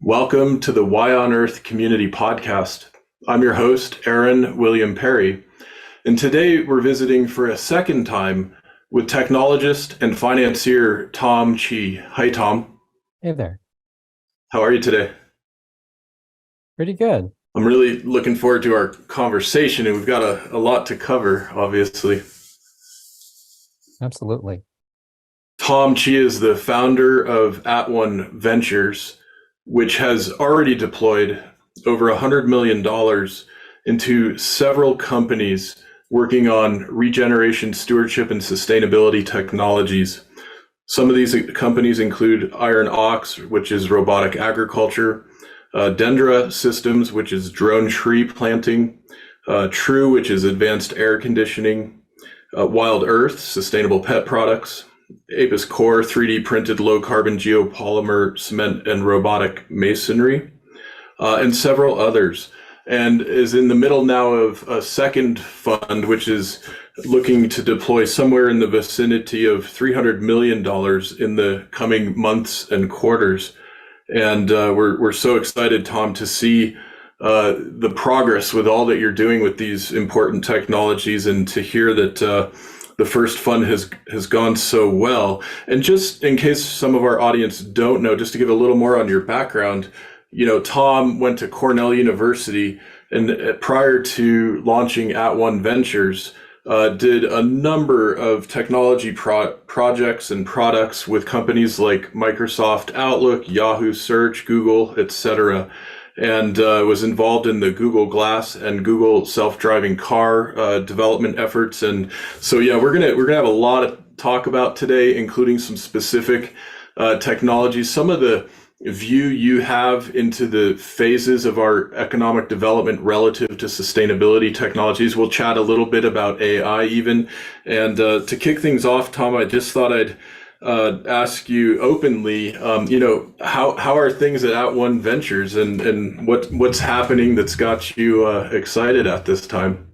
Welcome to the Why on Earth Community Podcast. I'm your host, Aaron William Perry, and today we're visiting for a second time with technologist and financier Tom Chi. Hi, Tom. Hey there. How are you today? Pretty good. I'm really looking forward to our conversation, and we've got a lot to cover, obviously. Absolutely. Tom Chi is the founder of At-One Ventures, which has already deployed over $100 million into several companies working on regeneration, stewardship, and sustainability technologies. Some of these companies include Iron Ox, which is robotic agriculture, Dendra Systems, which is drone tree planting, True, which is advanced air conditioning, Wild Earth, sustainable pet products, Apis Core, 3D printed low carbon geopolymer cement and robotic masonry, and several others, and is in the middle now of a second fund, which is looking to deploy somewhere in the vicinity of $300 million in the coming months and quarters. And we're so excited, Tom, to see the progress with all that you're doing with these important technologies, and to hear that the first fund has gone so well. And just in case some of our audience don't know, just to give a little more on your background, Tom went to Cornell University, and prior to launching At-One Ventures, did a number of technology projects and products with companies like Microsoft Outlook, Yahoo Search, Google, etc., and was involved in the Google Glass and Google self-driving car development efforts. And so, yeah, we're gonna have a lot of talk about today, including some specific technologies, some of the view you have into the phases of our economic development relative to sustainability technologies. We'll chat a little bit about AI even. And to kick things off, Tom, I just thought I'd ask you openly, how are things at At-One Ventures, and what's happening that's got you excited at this time?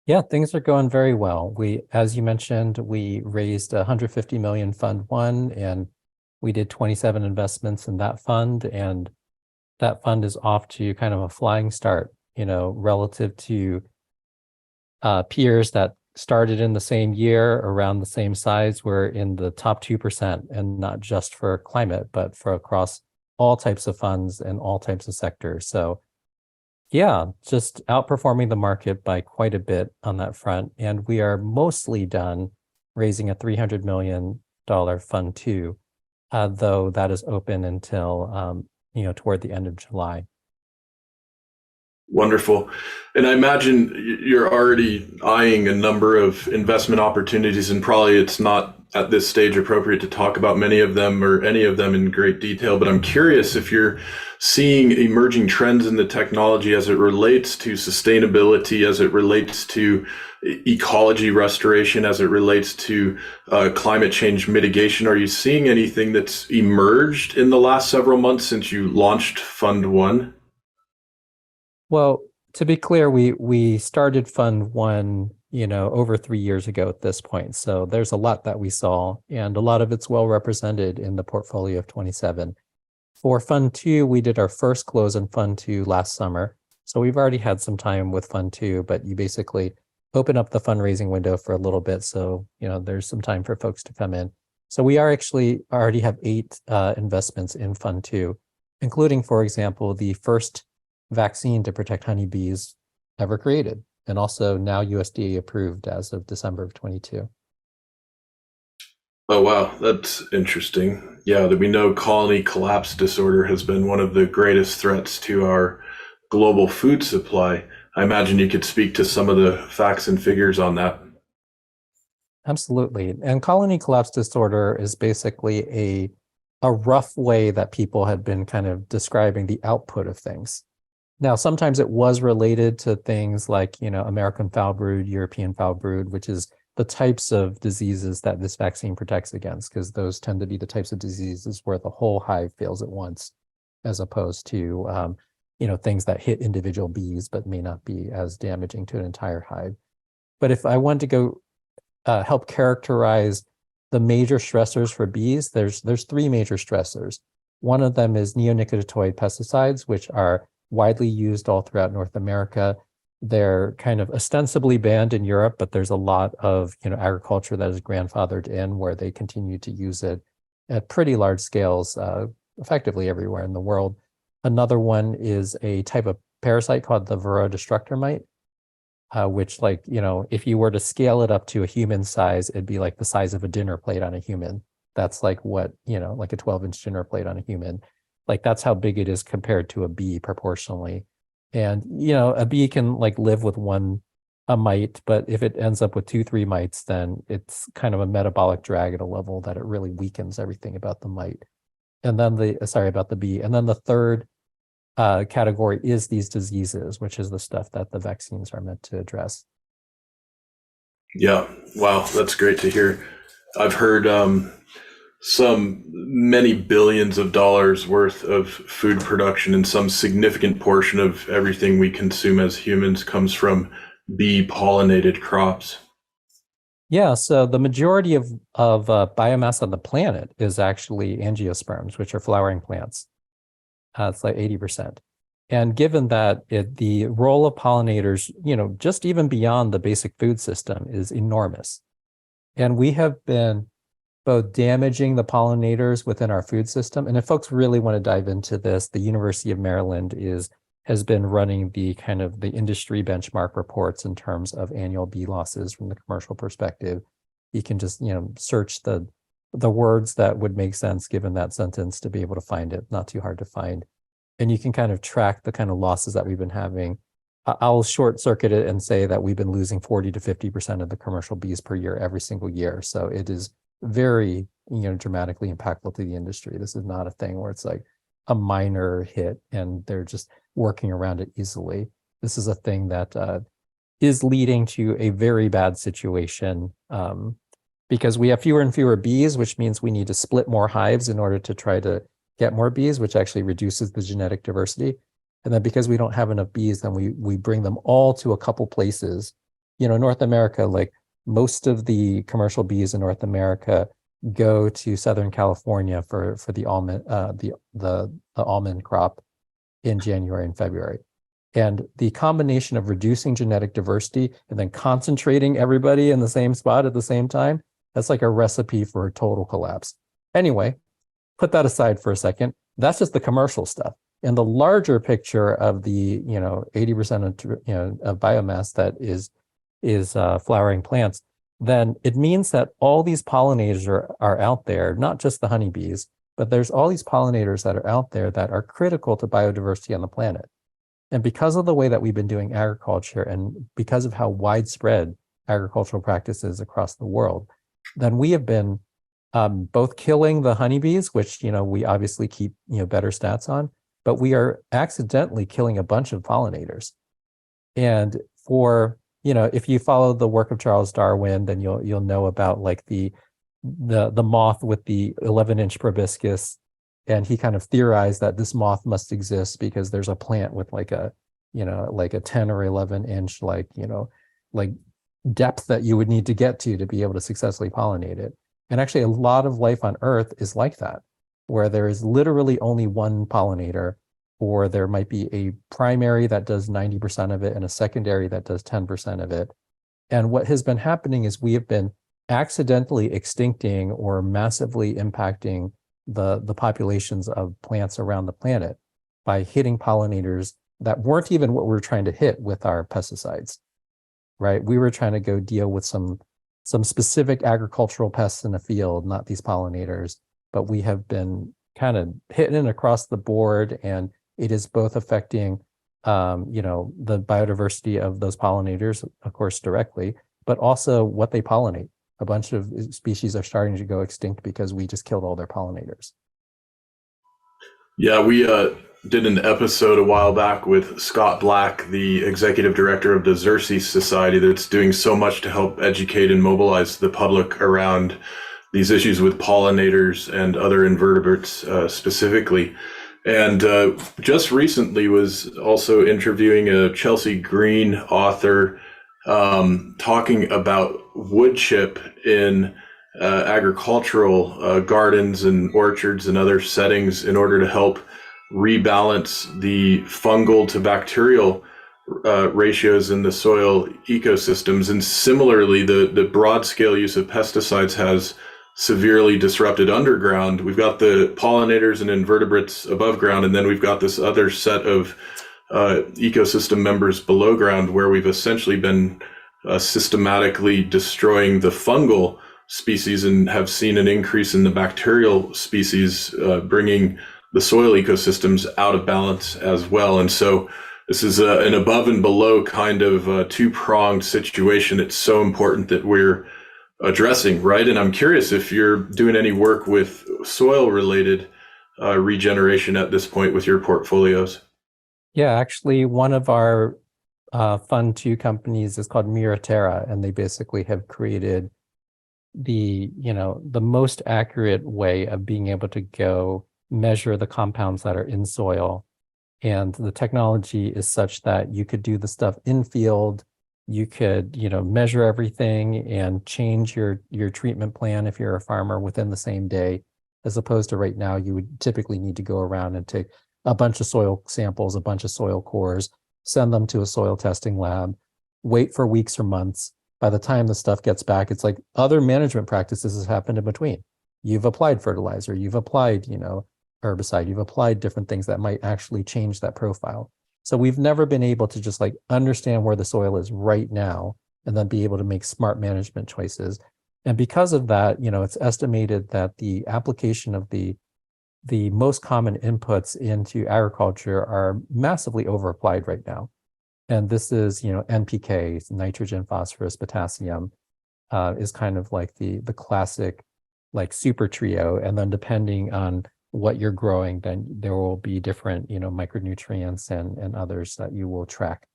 Yeah, things are going very well. As you mentioned, we raised 150 million fund one, and we did 27 investments in that fund, and that fund is off to kind of a flying start, relative to peers that started in the same year around the same size. We're in the top 2%, and not just for climate, but for across all types of funds and all types of sectors. So yeah, just outperforming the market by quite a bit on that front. And we are mostly done raising a $300 million fund two, though that is open until, toward the end of July. Wonderful. And I imagine you're already eyeing a number of investment opportunities, and probably it's not at this stage appropriate to talk about many of them or any of them in great detail, but I'm curious if you're seeing emerging trends in the technology as it relates to sustainability, as it relates to ecology restoration, as it relates to climate change mitigation. Are you seeing anything that's emerged in the last several months since you launched Fund One? Well, to be clear, we started Fund One, over 3 years ago at this point. So there's a lot that we saw, and a lot of it's well represented in the portfolio of 27. For Fund Two, we did our first close in Fund Two last summer. So we've already had some time with Fund Two, but you basically open up the fundraising window for a little bit. So, there's some time for folks to come in. So we already have 8 investments in Fund Two, including, for example, the first vaccine to protect honeybees ever created, and also now USDA approved as of December of 22. Oh, wow. That's interesting. Yeah, that we know colony collapse disorder has been one of the greatest threats to our global food supply. I imagine you could speak to some of the facts and figures on that. Absolutely. And colony collapse disorder is basically a rough way that people had been kind of describing the output of things. Now, sometimes it was related to things like, American foul brood, European foul brood, which is the types of diseases that this vaccine protects against, because those tend to be the types of diseases where the whole hive fails at once, as opposed to, things that hit individual bees but may not be as damaging to an entire hive. But if I want to go help characterize the major stressors for bees, there's 3 major stressors. One of them is neonicotinoid pesticides, which are widely used all throughout North America. They're kind of ostensibly banned in Europe, but there's a lot of agriculture that is grandfathered in where they continue to use it at pretty large scales, effectively everywhere in the world. Another one is a type of parasite called the Varroa destructor mite, which, like, if you were to scale it up to a human size, it'd be like the size of a dinner plate on a human. That's like what, like a 12-inch dinner plate on a human. Like, that's how big it is compared to a bee proportionally. And, a bee can like live with a mite, but if it ends up with 2, 3 mites, then it's kind of a metabolic drag at a level that it really weakens everything about the mite. And then about the bee. And then the third category is these diseases, which is the stuff that the vaccines are meant to address. Yeah. Wow. That's great to hear. I've heard some many billions of dollars worth of food production, and some significant portion of everything we consume as humans comes from bee pollinated crops. Yeah, so the majority of biomass on the planet is actually angiosperms, which are flowering plants. It's like 80%. And given that the role of pollinators, just even beyond the basic food system, is enormous. And we have been both damaging the pollinators within our food system. And if folks really want to dive into this, the University of Maryland has been running the kind of the industry benchmark reports in terms of annual bee losses from the commercial perspective. You can just, search the words that would make sense given that sentence to be able to find it. Not too hard to find. And you can kind of track the kind of losses that we've been having. I'll short circuit it and say that we've been losing 40 to 50% of the commercial bees per year, every single year. So it is very, dramatically impactful to the industry. This is not a thing where it's like a minor hit and they're just working around it easily. This is a thing that is leading to a very bad situation, because we have fewer and fewer bees, which means we need to split more hives in order to try to get more bees, which actually reduces the genetic diversity. And then because we don't have enough bees, then we bring them all to a couple places. North America, like most of the commercial bees in North America go to Southern California for the almond the almond crop in January and February. And the combination of reducing genetic diversity and then concentrating everybody in the same spot at the same time, that's like a recipe for a total collapse. Anyway, put that aside for a second. That's just the commercial stuff. And the larger picture of the 80% of biomass that is flowering plants, then it means that all these pollinators are out there, not just the honeybees, but there's all these pollinators that are out there that are critical to biodiversity on the planet. And because of the way that we've been doing agriculture and because of how widespread agricultural practices across the world, then we have been both killing the honeybees, which, we obviously keep, better stats on, but we are accidentally killing a bunch of pollinators. And if you follow the work of Charles Darwin, then you'll know about like the moth with the 11-inch proboscis, and he kind of theorized that this moth must exist because there's a plant with like a 10 or 11-inch like depth that you would need to get to be able to successfully pollinate it. And actually, a lot of life on Earth is like that, where there is literally only one pollinator, or there might be a primary that does 90% of it and a secondary that does 10% of it. And what has been happening is we have been accidentally extincting or massively impacting the populations of plants around the planet by hitting pollinators that weren't even what we were trying to hit with our pesticides, right? We were trying to go deal with some specific agricultural pests in the field, not these pollinators, but we have been kind of hitting it across the board, and it is both affecting, the biodiversity of those pollinators, of course, directly, but also what they pollinate. A bunch of species are starting to go extinct because we just killed all their pollinators. Yeah, we did an episode a while back with Scott Black, the executive director of the Xerces Society, that's doing so much to help educate and mobilize the public around these issues with pollinators and other invertebrates specifically. And just recently was also interviewing a Chelsea Green author talking about wood chip in agricultural gardens and orchards and other settings in order to help rebalance the fungal to bacterial ratios in the soil ecosystems. And similarly, the broad scale use of pesticides has severely disrupted underground. We've got the pollinators and invertebrates above ground, and then we've got this other set of ecosystem members below ground where we've essentially been systematically destroying the fungal species and have seen an increase in the bacterial species, bringing the soil ecosystems out of balance as well. And so this is an above and below kind of two-pronged situation. It's so important that we're addressing, right? And I'm curious if you're doing any work with soil-related regeneration at this point with your portfolios. Yeah, actually, one of our Fund 2 companies is called Miraterra, and they basically have created the most accurate way of being able to go measure the compounds that are in soil. And the technology is such that you could do the stuff in field, you could, measure everything and change your treatment plan if you're a farmer within the same day, as opposed to right now, you would typically need to go around and take a bunch of soil samples, a bunch of soil cores, send them to a soil testing lab, wait for weeks or months. By the time the stuff gets back, it's like other management practices has happened in between. You've applied fertilizer, you've applied, herbicide, you've applied different things that might actually change that profile. So we've never been able to just understand where the soil is right now and then be able to make smart management choices. And because of that, it's estimated that the application of the most common inputs into agriculture are massively overapplied right now. And this is, NPK, nitrogen, phosphorus, potassium, is kind of like the classic super trio. And then depending on what you're growing, then there will be different, micronutrients and others that you will track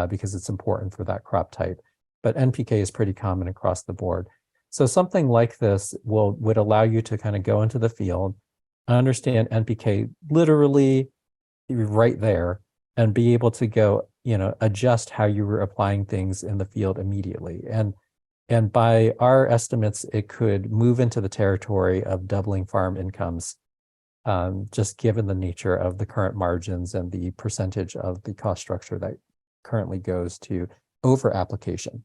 because it's important for that crop type. But NPK is pretty common across the board. So something like this would allow you to kind of go into the field, understand NPK literally right there, and be able to go, adjust how you were applying things in the field immediately. And by our estimates, it could move into the territory of doubling farm incomes, just given the nature of the current margins and the percentage of the cost structure that currently goes to over application.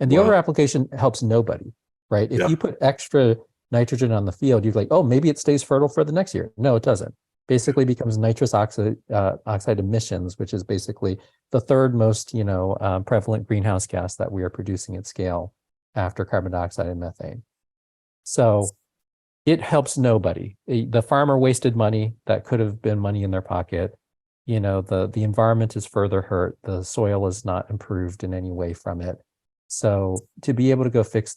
And the over application helps nobody, right? If you put extra nitrogen on the field, you're like, oh, maybe it stays fertile for the next year. No, it doesn't. Basically becomes nitrous oxide emissions, which is basically the third most, prevalent greenhouse gas that we are producing at scale after carbon dioxide and methane. So it helps nobody. The farmer wasted money that could have been money in their pocket. The environment is further hurt. The soil is not improved in any way from it. So to be able to go fix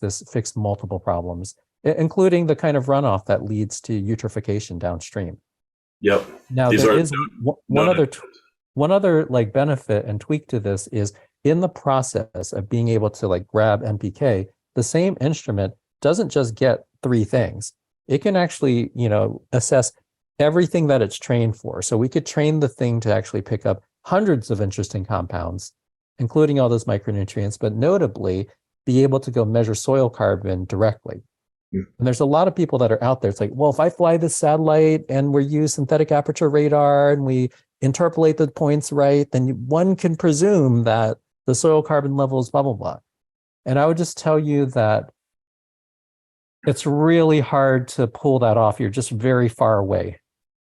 multiple problems, including the kind of runoff that leads to eutrophication downstream. Yep. Now there is one other benefit and tweak to this is in the process of being able to grab NPK, the same instrument doesn't just get 3 things. It can actually, assess everything that it's trained for. So we could train the thing to actually pick up hundreds of interesting compounds, including all those micronutrients, but notably be able to go measure soil carbon directly. And there's a lot of people that are out there. It's like, well, if I fly this satellite and we use synthetic aperture radar and we interpolate the points right, then one can presume that the soil carbon level is blah, blah, blah. And I would just tell you that it's really hard to pull that off. You're just very far away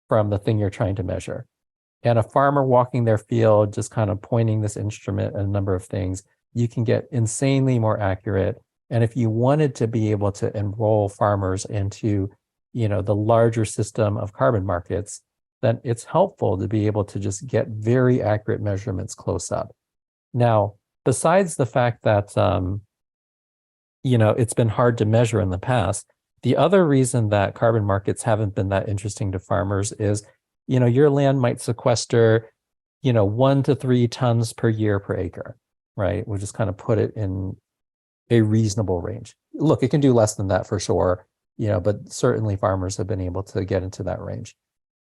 from the thing you're trying to measure. And a farmer walking their field, just kind of pointing this instrument at a number of things, you can get insanely more accurate. And if you wanted to be able to enroll farmers into, the larger system of carbon markets, then it's helpful to be able to just get very accurate measurements close up. Now, besides the fact that, it's been hard to measure in the past, the other reason that carbon markets haven't been that interesting to farmers is, your land might sequester, 1 to 3 tons per year per acre, right? We'll just kind of put it in a reasonable range. Look, it can do less than that for sure, but certainly farmers have been able to get into that range.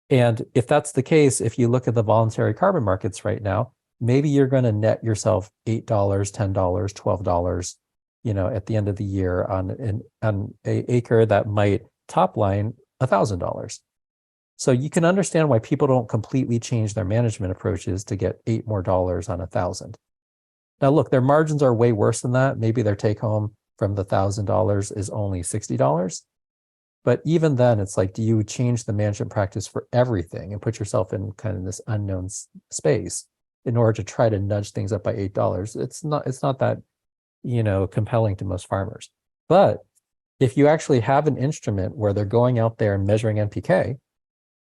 And if that's the case, if you look at the voluntary carbon markets right now, maybe you're going to net yourself $8, $10, $12 at the end of the year on an acre that might top line $1,000. So you can understand why people don't completely change their management approaches to get $8 more on 1,000. Now, look, their margins are way worse than that. Maybe their take home from the $1,000 is only $60. But even then, it's like, do you change the management practice for everything and put yourself in kind of this unknown space in order to try to nudge things up by $8? It's not that, compelling to most farmers. But if you actually have an instrument where they're going out there and measuring NPK,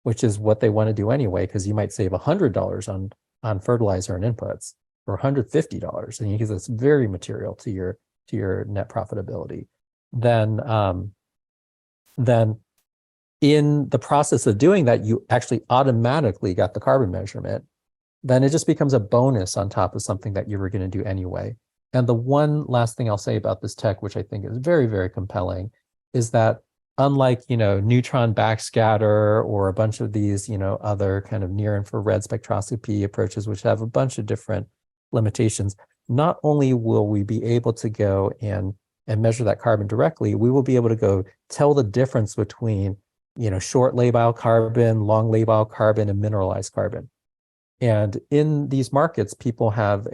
which is what they want to do anyway, because you might save $100 on fertilizer and inputs, or $150, and because it's very material to your net profitability, then in the process of doing that, you actually automatically got the carbon measurement. Then it just becomes a bonus on top of something that you were going to do anyway. And the one last thing I'll say about this tech, which I think is very, very compelling, is that unlike, neutron backscatter or a bunch of these, other kind of near infrared spectroscopy approaches, which have a bunch of different limitations, not only will we be able to go and measure that carbon directly, we will be able to go tell the difference between, short labile carbon, long labile carbon, and mineralized carbon. And in these markets, people have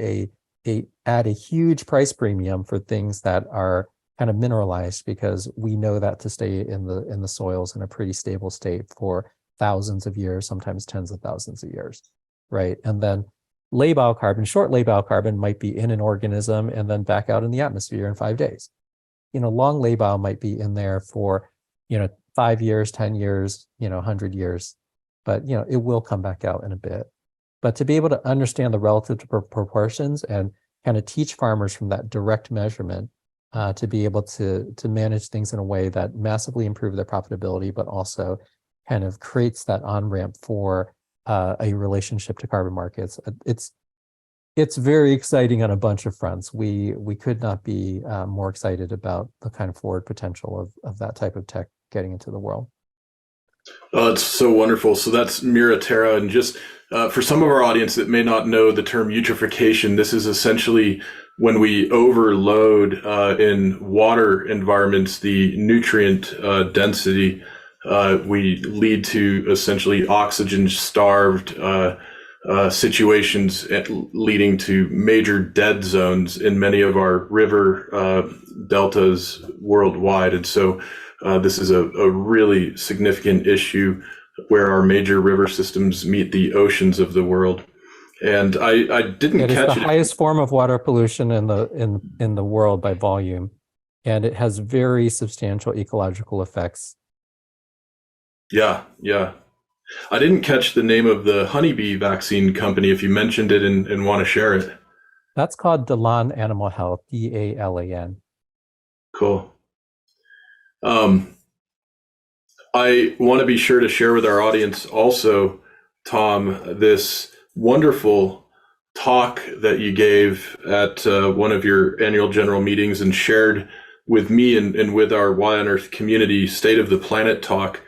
add a huge price premium for things that are kind of mineralized, because we know that to stay in the soils in a pretty stable state for thousands of years, sometimes tens of thousands of years, right? And then labile carbon, short labile carbon, might be in an organism and then back out in the atmosphere in 5 days. Long labile might be in there for 5 years, 10 years, 100 years, but it will come back out in a bit. But to be able to understand the relative proportions and kind of teach farmers from that direct measurement to be able to manage things in a way that massively improve their profitability, but also kind of creates that on-ramp for a relationship to carbon markets. It's very exciting on a bunch of fronts. We could not be more excited about the kind of forward potential of that type of tech getting into the world. Oh, it's so wonderful. So that's Mira-Terra. And just for some of our audience that may not know the term eutrophication, this is essentially when we overload in water environments the nutrient density, we lead to essentially oxygen-starved situations, leading to major dead zones in many of our river deltas worldwide. And so this is a really significant issue where our major river systems meet the oceans of the world. And I didn't catch it. It is the highest form of water pollution in the world by volume, and it has very substantial ecological effects. Yeah. I didn't catch the name of the honeybee vaccine company, if you mentioned it and want to share it. That's called Dalan Animal Health, DALAN. Cool. I want to be sure to share with our audience also, Tom, this wonderful talk that you gave at one of your annual general meetings and shared with me and with our Y on Earth community, State of the Planet talk.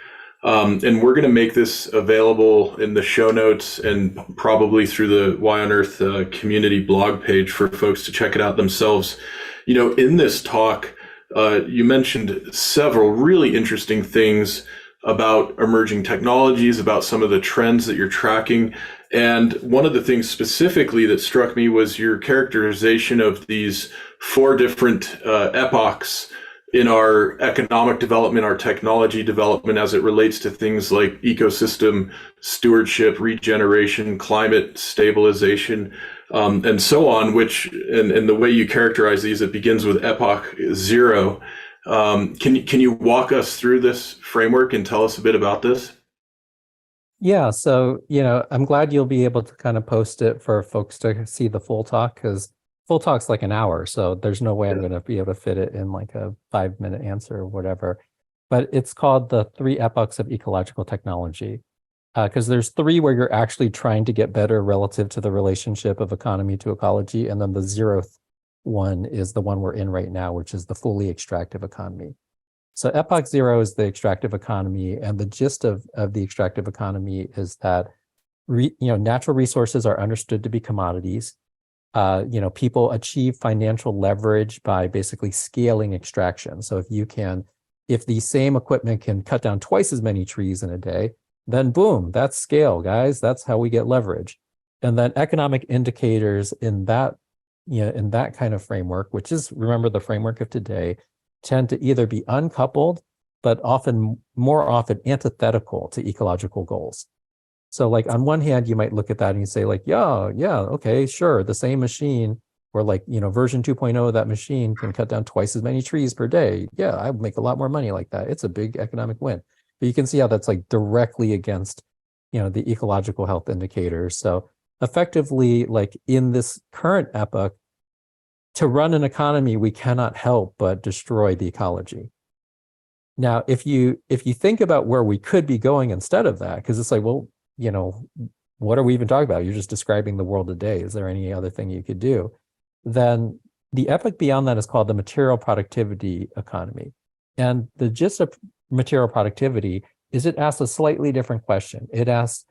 And we're going to make this available in the show notes and probably through the Y on Earth community blog page for folks to check it out themselves. In this talk, you mentioned several really interesting things about emerging technologies, about some of the trends that you're tracking. And one of the things specifically that struck me was your characterization of these 4 different epochs in our economic development, our technology development, as it relates to things like ecosystem stewardship, regeneration, climate stabilization, and so on, and the way you characterize these, it begins with Epoch 0. Can you walk us through this framework and tell us a bit about this? Yeah, so, I'm glad you'll be able to kind of post it for folks to see the full talk, because full talk's like an hour, so there's no way I'm going to be able to fit it in like a 5-minute answer or whatever. But it's called the 3 epochs of ecological technology, because there's 3 where you're actually trying to get better relative to the relationship of economy to ecology, and then the 0th one is the one we're in right now, which is the fully extractive economy. So Epoch 0 is the extractive economy, and the gist of the extractive economy is that natural resources are understood to be commodities. People achieve financial leverage by basically scaling extraction. So if the same equipment can cut down twice as many trees in a day, then boom, that's scale, guys. That's how we get leverage. And then economic indicators in that kind of framework, which is, remember, the framework of today, tend to either be uncoupled, but more often antithetical to ecological goals. So like on one hand, you might look at that and you say like, yeah, okay, sure. The same machine or version 2.0 of that machine can cut down twice as many trees per day. Yeah, I would make a lot more money like that. It's a big economic win. But you can see how that's like directly against, the ecological health indicators. So effectively, like in this current epoch, to run an economy, we cannot help but destroy the ecology. Now, if you think about where we could be going instead of that, because it's like, well, what are we even talking about? You're just describing the world today. Is there any other thing you could do? Then the epoch beyond that is called the material productivity economy. And the gist of material productivity is it asks a slightly different question. It asks,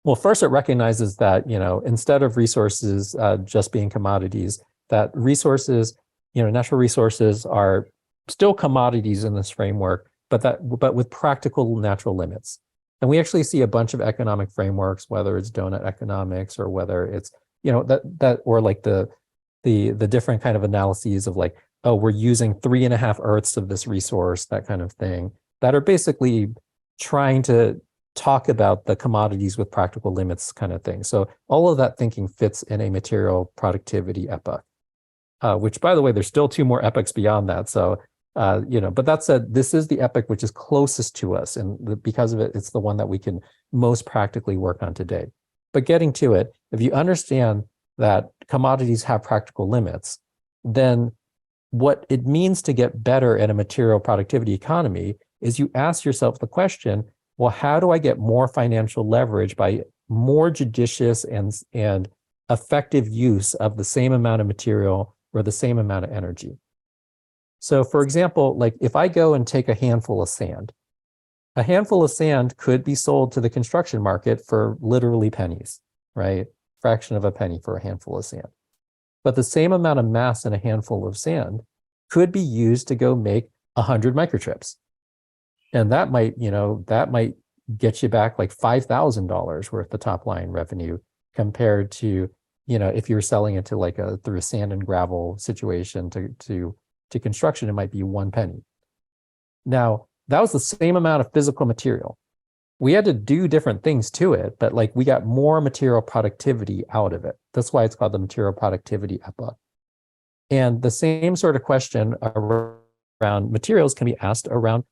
well, first it recognizes that, instead of resources just being commodities, that resources, natural resources are still commodities in this framework, but with practical natural limits. And we actually see a bunch of economic frameworks, whether it's donut economics or whether it's, or like the different kind of analyses of like, oh, we're using 3.5 Earths of this resource, that kind of thing, that are basically trying to talk about the commodities with practical limits kind of thing. So all of that thinking fits in a material productivity epoch, which, by the way, there's still 2 more epochs beyond that. So, but that said, this is the epoch which is closest to us. And because of it, it's the one that we can most practically work on today. But getting to it, if you understand that commodities have practical limits, then what it means to get better at a material productivity economy is you ask yourself the question, well, how do I get more financial leverage by more judicious and effective use of the same amount of material or the same amount of energy? So for example, like if I go and take a handful of sand could be sold to the construction market for literally pennies, right? Fraction of a penny for a handful of sand. But the same amount of mass in a handful of sand could be used to go make 100 microchips. And that might get you back like $5,000 worth of top line revenue compared to, if you were selling it to through a sand and gravel situation to construction, it might be 1 penny. Now, that was the same amount of physical material. We had to do different things to it, but like we got more material productivity out of it. That's why it's called the material productivity epoch. And the same sort of question around materials can be asked around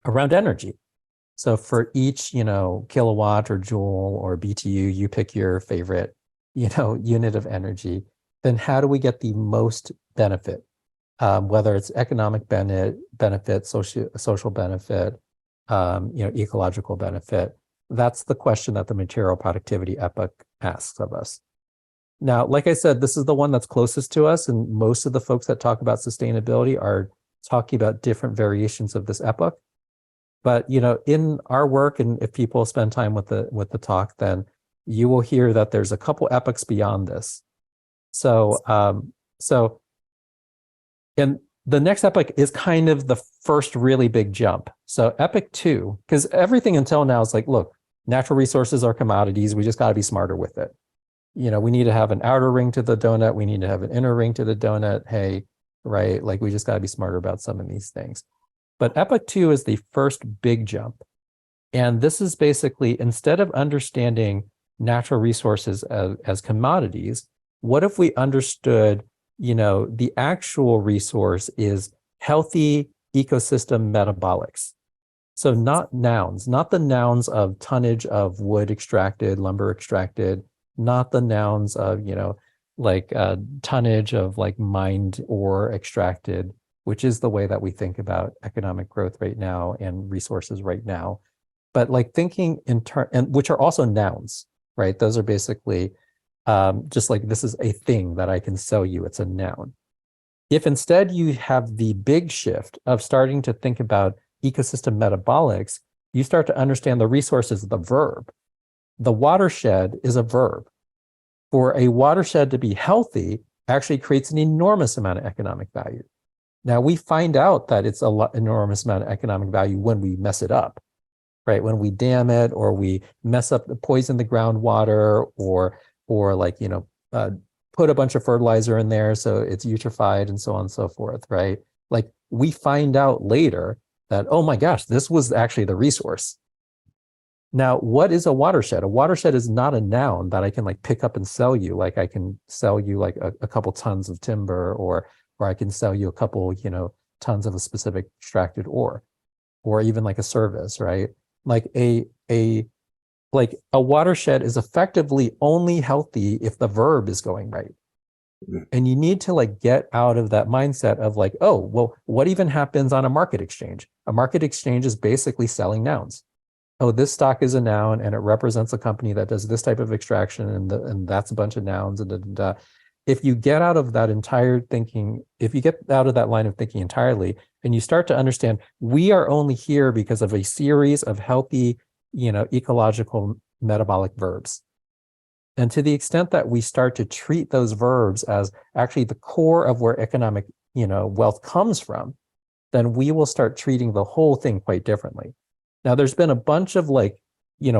energy. So for each, kilowatt or joule or BTU, you pick your favorite, unit of energy, then how do we get the most benefit? Whether it's economic benefit, social benefit, ecological benefit. That's the question that the material productivity epoch asks of us. Now, like I said, this is the one that's closest to us, and most of the folks that talk about sustainability are talking about different variations of this epoch. But in our work, and if people spend time with the talk, then you will hear that there's a couple epochs beyond this. So and the next epoch is kind of the first really big jump. So Epoch Two, because everything until now is like, look, natural resources are commodities. We just got to be smarter with it. We need to have an outer ring to the donut. We need to have an inner ring to the donut. Hey, right? Like we just got to be smarter about some of these things. But Epoch Two is the first big jump. And this is basically, instead of understanding natural resources as commodities, what if we understood, the actual resource is healthy ecosystem metabolics. So not nouns, not the nouns of tonnage of wood extracted, lumber extracted, not the nouns of, tonnage of mined ore extracted, which is the way that we think about economic growth right now and resources right now. But thinking in turn, and which are also nouns, right? Those are basically just like, this is a thing that I can sell you. It's a noun. If instead you have the big shift of starting to think about ecosystem metabolics, you start to understand the resource is the verb. The watershed is a verb. for a watershed to be healthy actually creates an enormous amount of economic value. Now we find out that it's enormous amount of economic value when we mess it up, right? When we dam it, or we mess up, poison the groundwater, or like, put a bunch of fertilizer in there so it's eutrophied and so on and so forth, right? Like we find out later that, oh my gosh, this was actually the resource. Now, what is a watershed? A watershed is not a noun that I can like pick up and sell you. Like I can sell you like a couple tons of timber, or I can sell you a couple, tons of a specific extracted ore, or even like a service, right? Like a watershed is effectively only healthy if the verb is going right. And you need to like get out of that mindset of like, oh, well, what even happens on a market exchange? A market exchange is basically selling nouns. Oh, this stock is a noun and it represents a company that does this type of extraction, and that's a bunch of nouns. And if you get out of that entire thinking, if you get out of that line of thinking entirely, and you start to understand we are only here because of a series of healthy, ecological metabolic verbs. And to the extent that we start to treat those verbs as actually the core of where economic, wealth comes from, then we will start treating the whole thing quite differently. Now, there's been a bunch of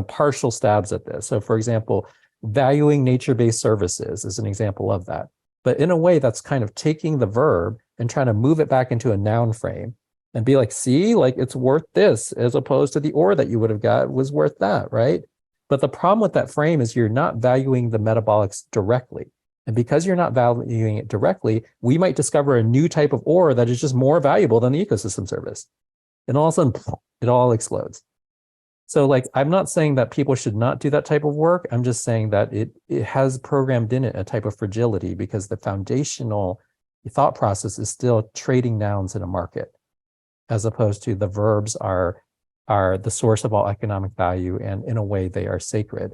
partial stabs at this. So for example, valuing nature-based services is an example of that. But in a way, that's kind of taking the verb and trying to move it back into a noun frame and be like, see, like it's worth this, as opposed to the ore that you would have got was worth that, right? But the problem with that frame is you're not valuing the metabolics directly. And because you're not valuing it directly, we might discover a new type of ore that is just more valuable than the ecosystem service. And all of a sudden, it all explodes. So like, I'm not saying that people should not do that type of work. I'm just saying that it has programmed in it a type of fragility, because the foundational thought process is still trading nouns in a market, as opposed to the verbs are the source of all economic value, and in a way they are sacred.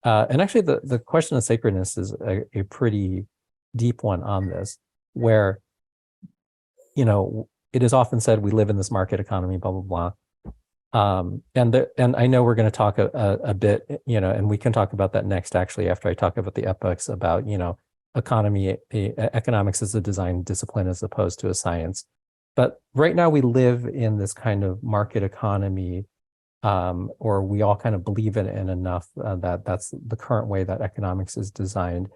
And actually the question of sacredness is a pretty deep one on this, where, it is often said we live in this market economy, blah, blah, blah. And I know we're going to talk a bit, and we can talk about that next, actually, after I talk about the epochs, about, economics as a design discipline as opposed to a science. But right now we live in this kind of market economy, or we all kind of believe in it enough that that's the current way that economics is designed.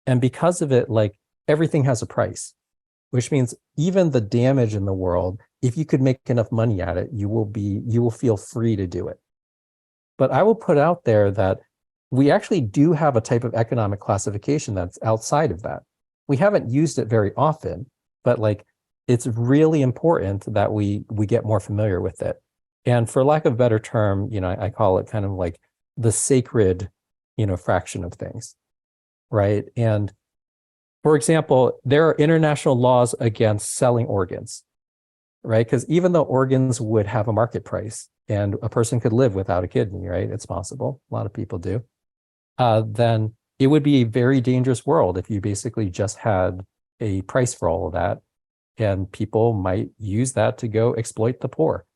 And because of it, like everything has a price, which means even the damage in the world, if you could make enough money at it, you will feel free to do it. But I will put out there that we actually do have a type of economic classification that's outside of that. We haven't used it very often, but like it's really important that we get more familiar with it. And for lack of a better term, I call it kind of like the sacred, fraction of things, right? And for example, there are international laws against selling organs, right? Because even though organs would have a market price and a person could live without a kidney, right? It's possible. A lot of people do. Then it would be a very dangerous world if you basically just had a price for all of that. And people might use that to go exploit the poor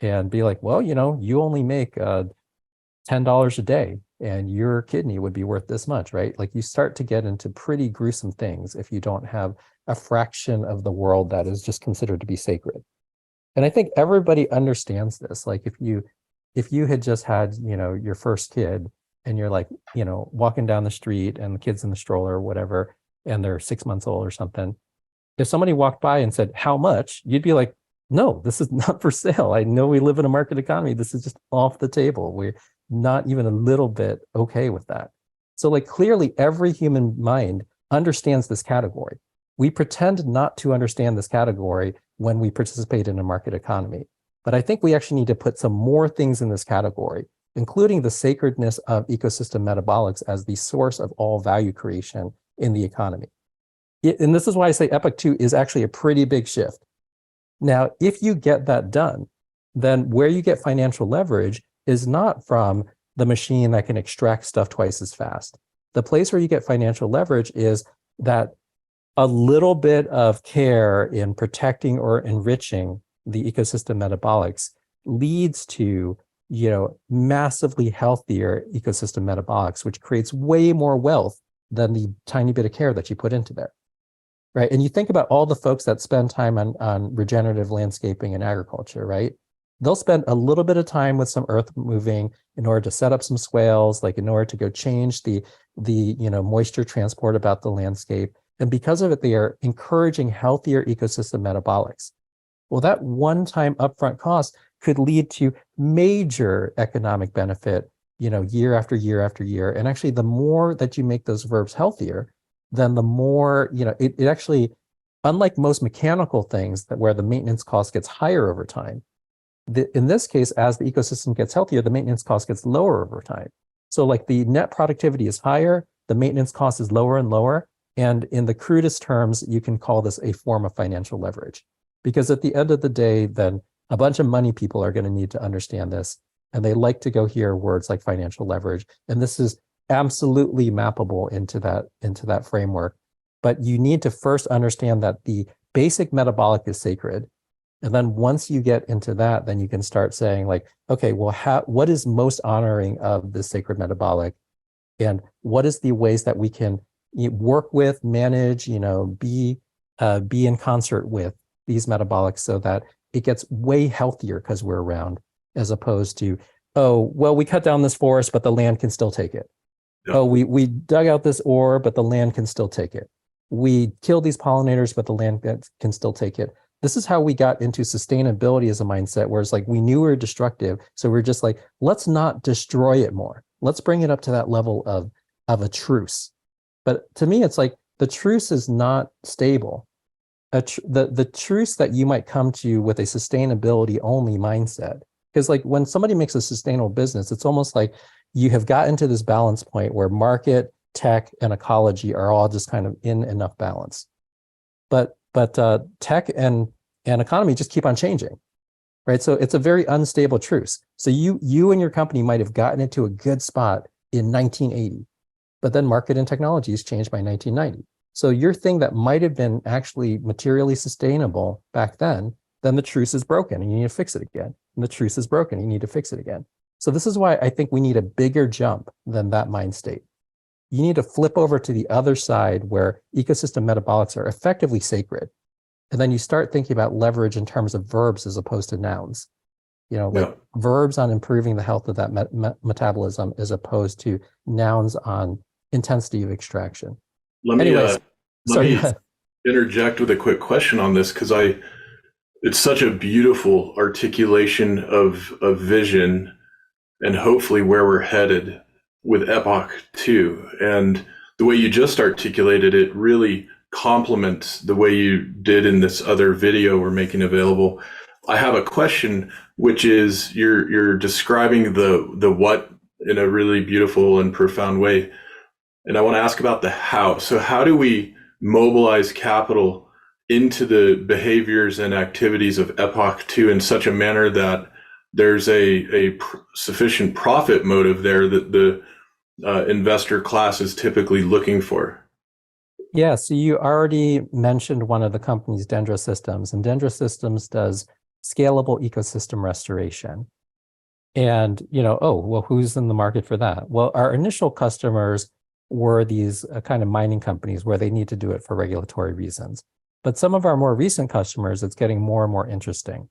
and be like, well, you only make $10 a day and your kidney would be worth this much, right? Like you start to get into pretty gruesome things if you don't have a fraction of the world that is just considered to be sacred. And I think everybody understands this. Like if you had just had, your first kid and you're like, walking down the street and the kid's in the stroller or whatever, and they're 6 months old or something. If somebody walked by and said, how much? You'd be like, no, this is not for sale. I know we live in a market economy. This is just off the table. We're not even a little bit okay with that. So like clearly every human mind understands this category. We pretend not to understand this category when we participate in a market economy. But I think we actually need to put some more things in this category, including the sacredness of ecosystem metabolics as the source of all value creation in the economy. And this is why I say Epoch 2 is actually a pretty big shift. Now, if you get that done, then where you get financial leverage is not from the machine that can extract stuff twice as fast. The place where you get financial leverage is that a little bit of care in protecting or enriching the ecosystem metabolics leads to, massively healthier ecosystem metabolics, which creates way more wealth than the tiny bit of care that you put into there, right? And you think about all the folks that spend time on regenerative landscaping and agriculture, right? They'll spend a little bit of time with some earth moving in order to set up some swales, like in order to go change the moisture transport about the landscape. And because of it, they are encouraging healthier ecosystem metabolics. Well, that one-time upfront cost could lead to major economic benefit, year after year after year. And actually, the more that you make those verbs healthier, then the more, it actually, unlike most mechanical things where the maintenance cost gets higher over time, in this case, as the ecosystem gets healthier, the maintenance cost gets lower over time. So like the net productivity is higher, the maintenance cost is lower and lower. And in the crudest terms, you can call this a form of financial leverage. Because at the end of the day, then a bunch of money people are going to need to understand this. And they like to go hear words like financial leverage. And this is absolutely mappable into that framework. But you need to first understand that the basic metabolic is sacred. And then once you get into that, then you can start saying like, okay, well, what is most honoring of the sacred metabolic? And what is the ways that we can work with, manage, be in concert with these metabolics so that it gets way healthier because we're around, as opposed to, oh, well, we cut down this forest, but the land can still take it. Yeah. Oh, we dug out this ore, but the land can still take it. We killed these pollinators, but the land can still take it. This is how we got into sustainability as a mindset, where it's like we knew we were destructive. So we're just like, let's not destroy it more. Let's bring it up to that level of a truce. But to me, it's like the truce is not stable. The truce that you might come to with a sustainability only mindset, because like when somebody makes a sustainable business, it's almost like you have gotten to this balance point where market, tech, and ecology are all just kind of in enough balance. But tech and economy just keep on changing, right? So it's a very unstable truce. So you and your company might have gotten into a good spot in 1980, but then market and technology has changed by 1990. So your thing that might have been actually materially sustainable back then the truce is broken and you need to fix it again. And the truce is broken, you need to fix it again. So this is why I think we need a bigger jump than that mind state. You need to flip over to the other side where ecosystem metabolics are effectively sacred. And then you start thinking about leverage in terms of verbs as opposed to nouns. Verbs on improving the health of that metabolism as opposed to nouns on intensity of extraction. Let me interject with a quick question on this, because it's such a beautiful articulation of vision and hopefully where we're headed with Epoch Two. And the way you just articulated it really complements the way you did in this other video we're making available. I have a question, which is you're describing the what in a really beautiful and profound way. And I want to ask about the how. So how do we mobilize capital into the behaviors and activities of Epoch Two in such a manner that there's a sufficient profit motive there that the investor class is typically looking for? Yeah, so you already mentioned one of the companies, Dendra Systems, and Dendra Systems does scalable ecosystem restoration. And, who's in the market for that? Well, our initial customers were these kind of mining companies where they need to do it for regulatory reasons. But some of our more recent customers, it's getting more and more interesting,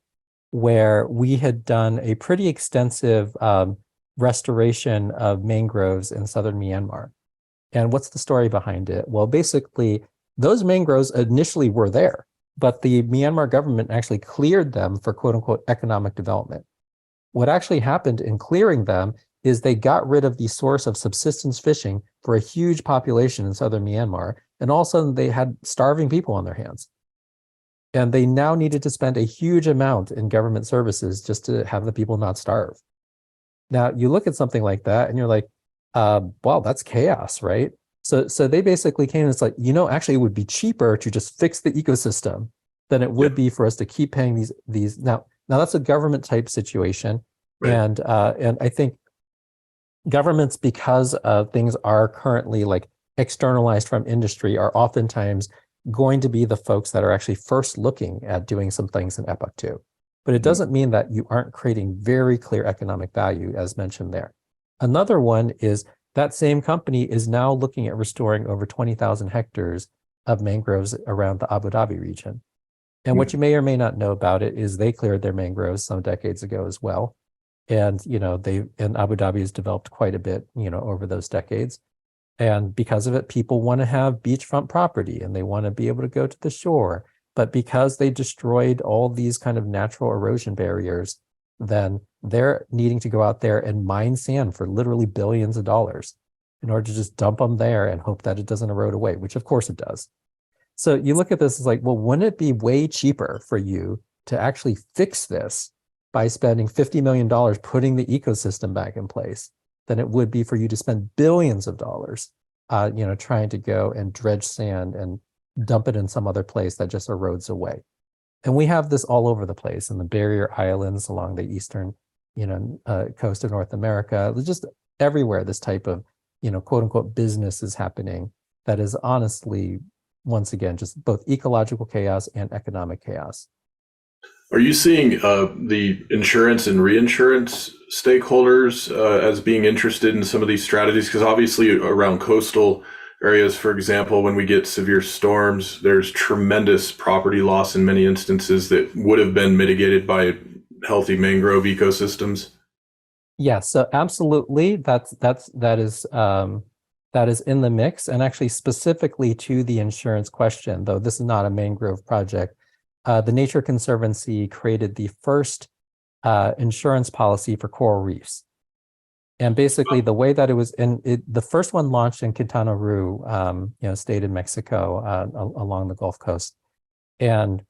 where we had done a pretty extensive restoration of mangroves in southern Myanmar. And what's the story behind it? Well, basically, those mangroves initially were there, but the Myanmar government actually cleared them for quote unquote economic development. What actually happened in clearing them is they got rid of the source of subsistence fishing for a huge population in southern Myanmar, and all of a sudden they had starving people on their hands. And they now needed to spend a huge amount in government services just to have the people not starve. Now, you look at something like that and you're like, wow, that's chaos, right? So they basically came and it's like, actually it would be cheaper to just fix the ecosystem than it would be for us to keep paying these. Now that's a government type situation. Right. And I think governments, because things are currently like externalized from industry, are oftentimes going to be the folks that are actually first looking at doing some things in Epoch Two. But it doesn't mean that you aren't creating very clear economic value, as mentioned there. Another one is that same company is now looking at restoring over 20,000 hectares of mangroves around the Abu Dhabi region. And what you may or may not know about it is they cleared their mangroves some decades ago as well. And, and Abu Dhabi has developed quite a bit, over those decades. And because of it, people want to have beachfront property and they want to be able to go to the shore. But because they destroyed all these kind of natural erosion barriers, then they're needing to go out there and mine sand for literally billions of dollars in order to just dump them there and hope that it doesn't erode away, which of course it does. So you look at this as like, well, wouldn't it be way cheaper for you to actually fix this by spending $50 million putting the ecosystem back in place than it would be for you to spend billions of dollars, trying to go and dredge sand and dump it in some other place that just erodes away. And we have this all over the place in the barrier islands along the eastern, coast of North America. Just everywhere this type of, quote unquote business is happening that is honestly, once again, just both ecological chaos and economic chaos. Are you seeing the insurance and reinsurance stakeholders as being interested in some of these strategies? Because obviously around coastal areas, for example, when we get severe storms, there's tremendous property loss in many instances that would have been mitigated by healthy mangrove ecosystems. Yes, so absolutely, that is in the mix, and actually specifically to the insurance question, though this is not a mangrove project. The Nature Conservancy created the first insurance policy for coral reefs. And basically the way that it was, the first one launched in Quintana Roo, state in Mexico, along the Gulf Coast. And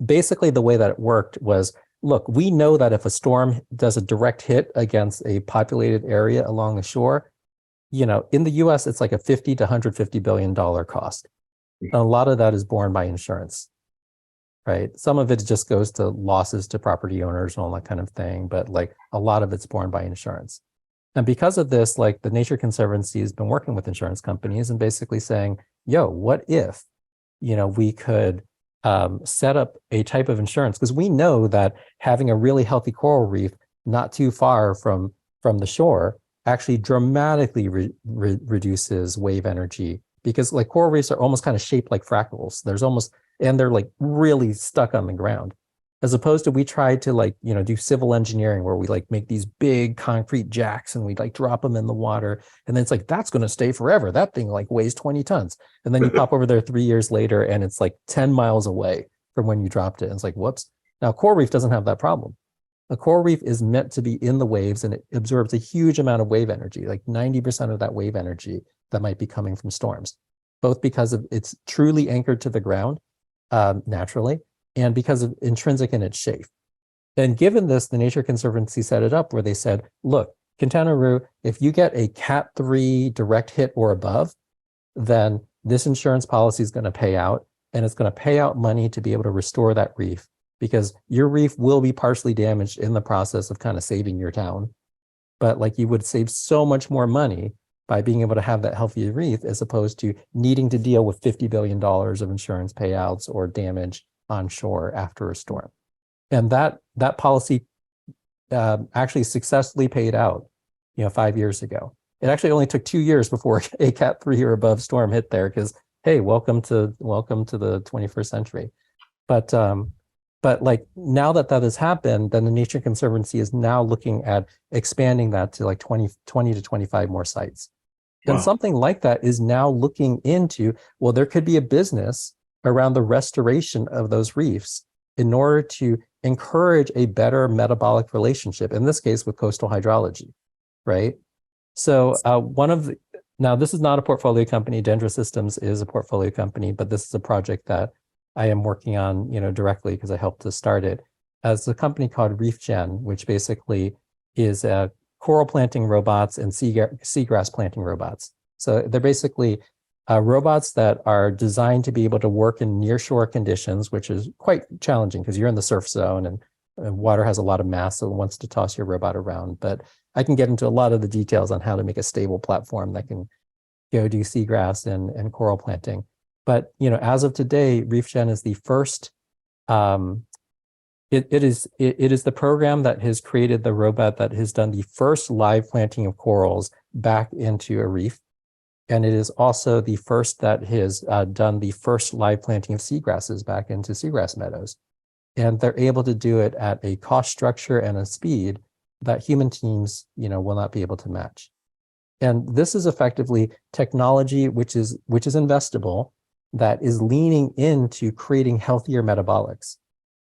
basically the way that it worked was, look, we know that if a storm does a direct hit against a populated area along the shore, in the US, it's like a $50 to $150 billion cost. And a lot of that is borne by insurance, right? Some of it just goes to losses to property owners and all that kind of thing, but like a lot of it's borne by insurance. And because of this, like the Nature Conservancy has been working with insurance companies and basically saying, yo, what if, we could set up a type of insurance? Because we know that having a really healthy coral reef not too far from the shore actually dramatically reduces wave energy, because like coral reefs are almost kind of shaped like fractals. And they're like really stuck on the ground, as opposed to we tried to do civil engineering where we like make these big concrete jacks and we like drop them in the water. And then it's like, that's going to stay forever. That thing like weighs 20 tons. And then you pop over there 3 years later and it's like 10 miles away from when you dropped it. And it's like, whoops. Now coral reef doesn't have that problem. A coral reef is meant to be in the waves and it absorbs a huge amount of wave energy, like 90% of that wave energy that might be coming from storms, both because of it's truly anchored to the ground naturally, and because of intrinsic in its shape. And given this, the Nature Conservancy set it up where they said, look, Quintana Roo, if you get a Cat 3 direct hit or above, then this insurance policy is going to pay out, and it's going to pay out money to be able to restore that reef, because your reef will be partially damaged in the process of kind of saving your town. But like you would save so much more money by being able to have that healthy reef, as opposed to needing to deal with $50 billion of insurance payouts or damage on shore after a storm. And that policy actually successfully paid out, 5 years ago. It actually only took 2 years before a Cat 3 or above storm hit there, because hey, welcome to the 21st century. But like now that has happened, then the Nature Conservancy is now looking at expanding that to like 20 to 25 more sites. Wow. And something like that is now looking into, well, there could be a business around the restoration of those reefs in order to encourage a better metabolic relationship, in this case with coastal hydrology, right? So now this is not a portfolio company. Dendra Systems is a portfolio company, but this is a project that I am working on, directly because I helped to start it, as a company called ReefGen, which basically is coral planting robots and seagrass planting robots. So they're basically robots that are designed to be able to work in nearshore conditions, which is quite challenging because you're in the surf zone and water has a lot of mass, so it wants to toss your robot around. But I can get into a lot of the details on how to make a stable platform that can go do seagrass and coral planting. But as of today, ReefGen is the first It is the program that has created the robot that has done the first live planting of corals back into a reef. And it is also the first that has done the first live planting of seagrasses back into seagrass meadows. And they're able to do it at a cost structure and a speed that human teams, will not be able to match. And this is effectively technology which is investable, that is leaning into creating healthier metabolics.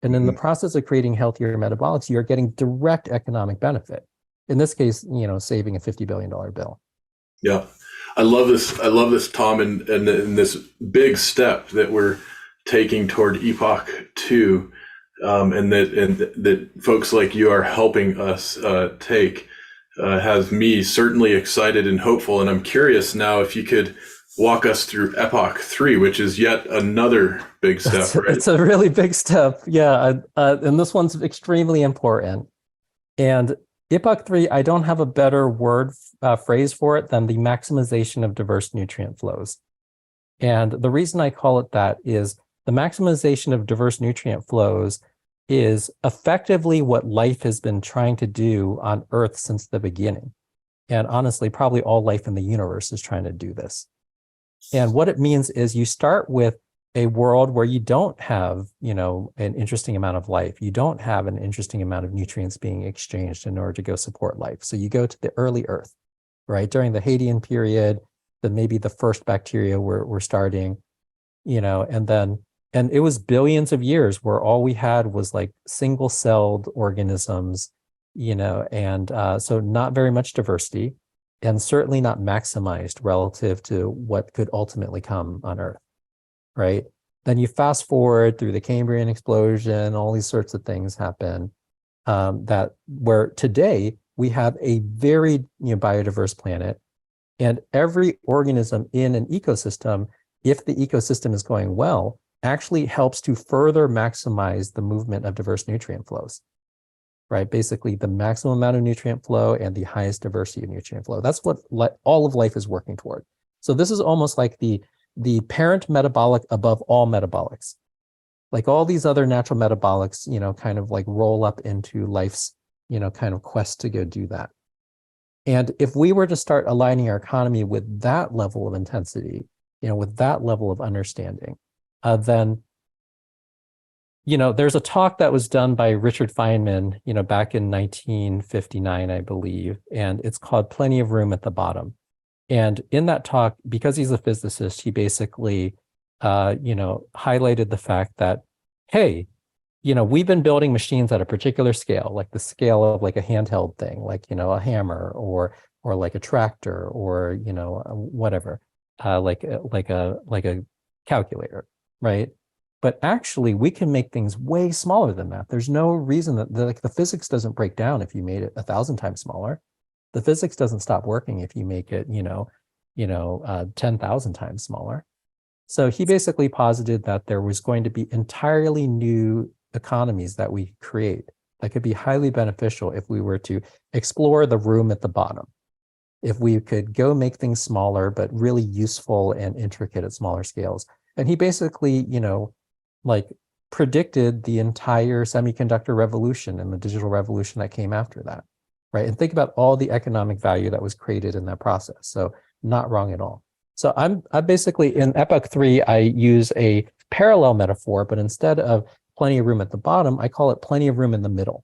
And in the process of creating healthier metabolics, you're getting direct economic benefit. In this case, saving a $50 billion bill. Yeah. I love this, Tom, and this big step that we're taking toward Epoch Two, and that folks like you are helping us take, has me certainly excited and hopeful. And I'm curious now if you could walk us through Epoch Three, which is yet another big step, right? It's a really big step, yeah. And this one's extremely important. And Epoch 3, I don't have a better phrase for it than the maximization of diverse nutrient flows. And the reason I call it that is the maximization of diverse nutrient flows is effectively what life has been trying to do on Earth since the beginning. And honestly, probably all life in the universe is trying to do this. And what it means is you start with a world where you don't have, an interesting amount of life. You don't have an interesting amount of nutrients being exchanged in order to go support life. So you go to the early Earth, right? During the Hadean period, then maybe the first bacteria were starting, and it was billions of years where all we had was like single-celled organisms, and so not very much diversity, and certainly not maximized relative to what could ultimately come on Earth. Right? Then you fast forward through the Cambrian explosion, all these sorts of things happen, that where today we have a very biodiverse planet, and every organism in an ecosystem, if the ecosystem is going well, actually helps to further maximize the movement of diverse nutrient flows. Right? Basically, the maximum amount of nutrient flow and the highest diversity of nutrient flow. That's what all of life is working toward. So this is almost like the parent metabolic above all metabolics. Like all these other natural metabolics, kind of like roll up into life's, kind of quest to go do that. And if we were to start aligning our economy with that level of intensity, with that level of understanding, then, there's a talk that was done by Richard Feynman, back in 1959, I believe, and it's called Plenty of Room at the Bottom. And in that talk, because he's a physicist, he basically, highlighted the fact that, hey, we've been building machines at a particular scale, like the scale of like a handheld thing, like, a hammer or like a tractor or, whatever, like a calculator, right? But actually, we can make things way smaller than that. There's no reason that the physics doesn't break down if you made it 1,000 times smaller. The physics doesn't stop working if you make it, 10,000 times smaller. So he basically posited that there was going to be entirely new economies that we create that could be highly beneficial if we were to explore the room at the bottom. If we could go make things smaller, but really useful and intricate at smaller scales. And he basically, predicted the entire semiconductor revolution and the digital revolution that came after that. Right. And think about all the economic value that was created in that process. So not wrong at all. So I basically in Epoch 3, I use a parallel metaphor, but instead of plenty of room at the bottom, I call it plenty of room in the middle.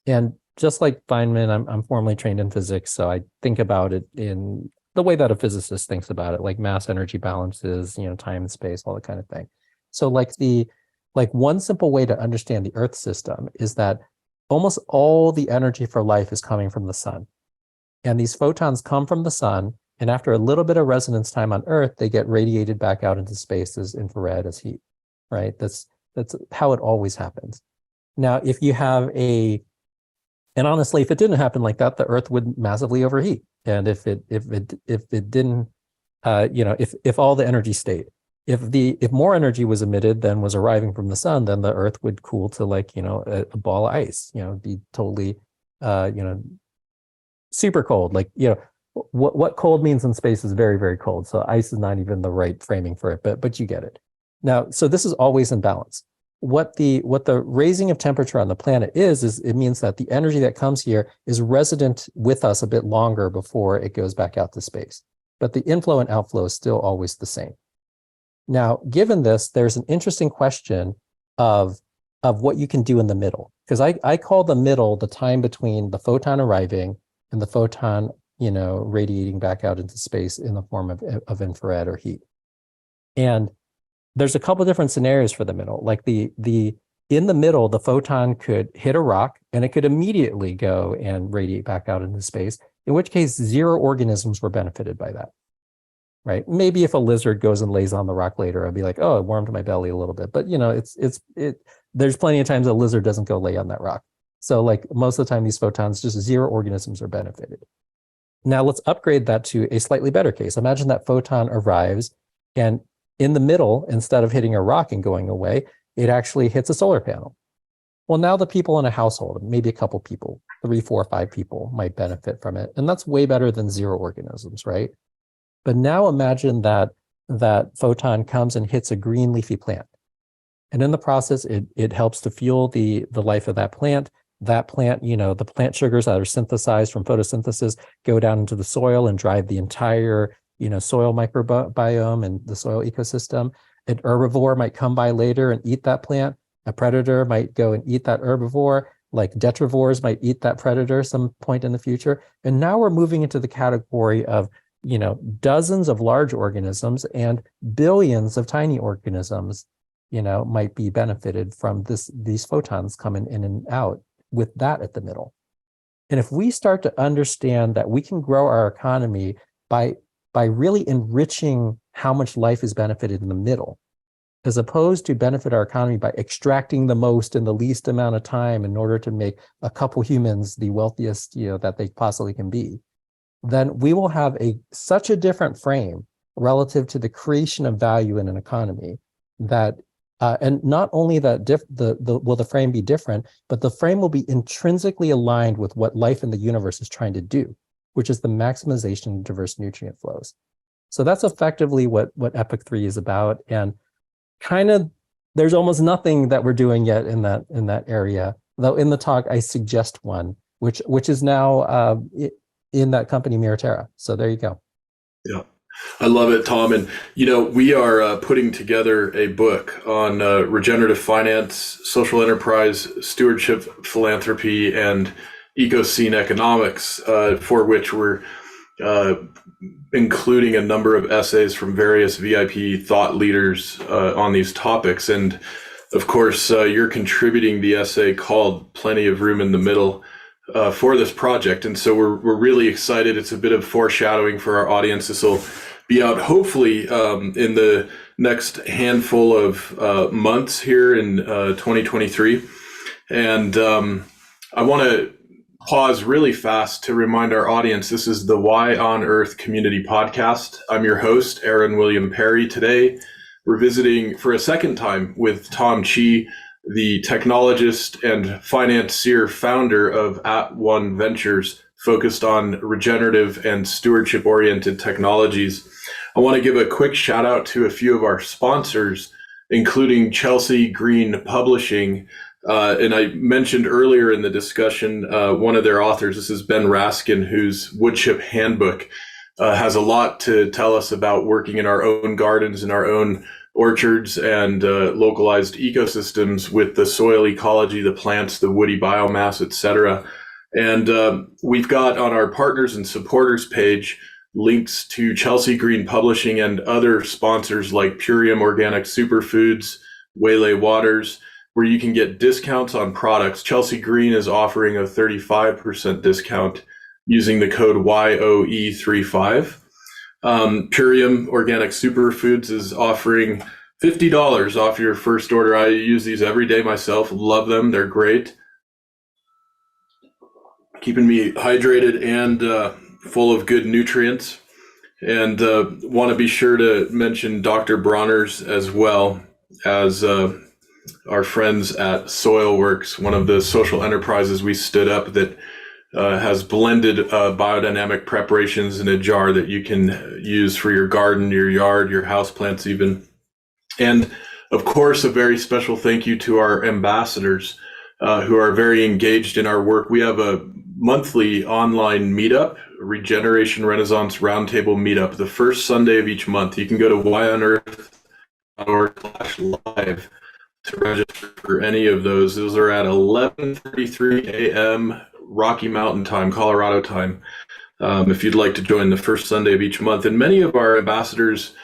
And just like Feynman, I'm formally trained in physics. So I think about it in the way that a physicist thinks about it, like mass energy balances, time and space, all that kind of thing. So like one simple way to understand the Earth system is that almost all the energy for life is coming from the sun. And these photons come from the sun, and after a little bit of resonance time on Earth, they get radiated back out into space as infrared, as heat, right? That's how it always happens. Now, if you have and honestly, if it didn't happen like that, the Earth would massively overheat. And if it didn't, if all the energy stayed, if more energy was emitted than was arriving from the sun, then the Earth would cool to a ball of ice, be totally, super cold. What cold means in space is very, very cold. So ice is not even the right framing for it, but you get it. Now, so this is always in balance. what the raising of temperature on the planet is it means that the energy that comes here is resident with us a bit longer before it goes back out to space. But the inflow and outflow is still always the same. Now, given this, there's an interesting question of what you can do in the middle, because I call the middle the time between the photon arriving and the photon, radiating back out into space in the form of infrared or heat. And there's a couple of different scenarios for the middle. Like in the middle, the photon could hit a rock and it could immediately go and radiate back out into space, in which case 0 organisms were benefited by that, right? Maybe if a lizard goes and lays on the rock later, I'd be like, oh, it warmed my belly a little bit. But there's plenty of times a lizard doesn't go lay on that rock. So like most of the time, these photons, just 0 organisms are benefited. Now let's upgrade that to a slightly better case. Imagine that photon arrives and in the middle, instead of hitting a rock and going away, it actually hits a solar panel. Well, now the people in a household, maybe a couple people, 3, 4, 5 people might benefit from it. And that's way better than 0 organisms, right? But now imagine that photon comes and hits a green leafy plant. And in the process, it helps to fuel the life of that plant. That plant, the plant sugars that are synthesized from photosynthesis go down into the soil and drive the entire soil microbiome and the soil ecosystem. An herbivore might come by later and eat that plant. A predator might go and eat that herbivore, like detrivores might eat that predator some point in the future. And now we're moving into the category of, dozens of large organisms and billions of tiny organisms, might be benefited from these photons coming in and out with that at the middle. And if we start to understand that we can grow our economy by really enriching how much life is benefited in the middle, as opposed to benefit our economy by extracting the most in the least amount of time in order to make a couple humans the wealthiest, that they possibly can be, then we will have such a different frame relative to the creation of value in an economy that, and not only that will the frame be different, but the frame will be intrinsically aligned with what life in the universe is trying to do, which is the maximization of diverse nutrient flows. So that's effectively what Epoch 3 is about. And kind of, there's almost nothing that we're doing yet in that area. Though in the talk, I suggest one, which is now in that company, Miraterra. So there you go. Yeah, I love it, Tom. And, we are putting together a book on regenerative finance, social enterprise, stewardship, philanthropy, and ecocene economics, for which we're including a number of essays from various VIP thought leaders on these topics. And of course, you're contributing the essay called Plenty of Room in the Middle for this project. And so we're really excited. It's a bit of foreshadowing for our audience. This will be out hopefully in the next handful of months here in 2023. And I want to pause really fast to remind our audience, this is the Why on Earth Community Podcast. I'm your host, Aaron William Perry. Today, we're visiting for a second time with Tom Chi, the technologist and financier founder of @One Ventures, focused on regenerative and stewardship-oriented technologies. I want to give a quick shout out to a few of our sponsors, including Chelsea Green Publishing. And I mentioned earlier in the discussion, one of their authors, this is Ben Raskin, whose Woodchip Handbook has a lot to tell us about working in our own gardens, in our own orchards and localized ecosystems with the soil ecology, the plants, the woody biomass, etc. And we've got on our partners and supporters page links to Chelsea Green Publishing and other sponsors like Purium Organic Superfoods, Waylay Waters, where you can get discounts on products. Chelsea Green is offering a 35% discount using the code YOE35. Purium Organic Superfoods is offering $50 off your first order. I use these every day myself, love them, they're great. Keeping me hydrated and full of good nutrients. And want to be sure to mention Dr. Bronner's as well as our friends at Soilworks, one of the social enterprises we stood up that has blended biodynamic preparations in a jar that you can use for your garden, your yard, your houseplants even. And Of course, a very special thank you to our ambassadors who are very engaged in our work. We have a monthly online meetup, Regeneration Renaissance Roundtable Meetup, the first Sunday of each month. You can go to whyonearth.org/live to register for any of those. Those are at 11:33 a.m. Rocky Mountain time, Colorado time, if you'd like to join the first Sunday of each month. And many of our ambassadors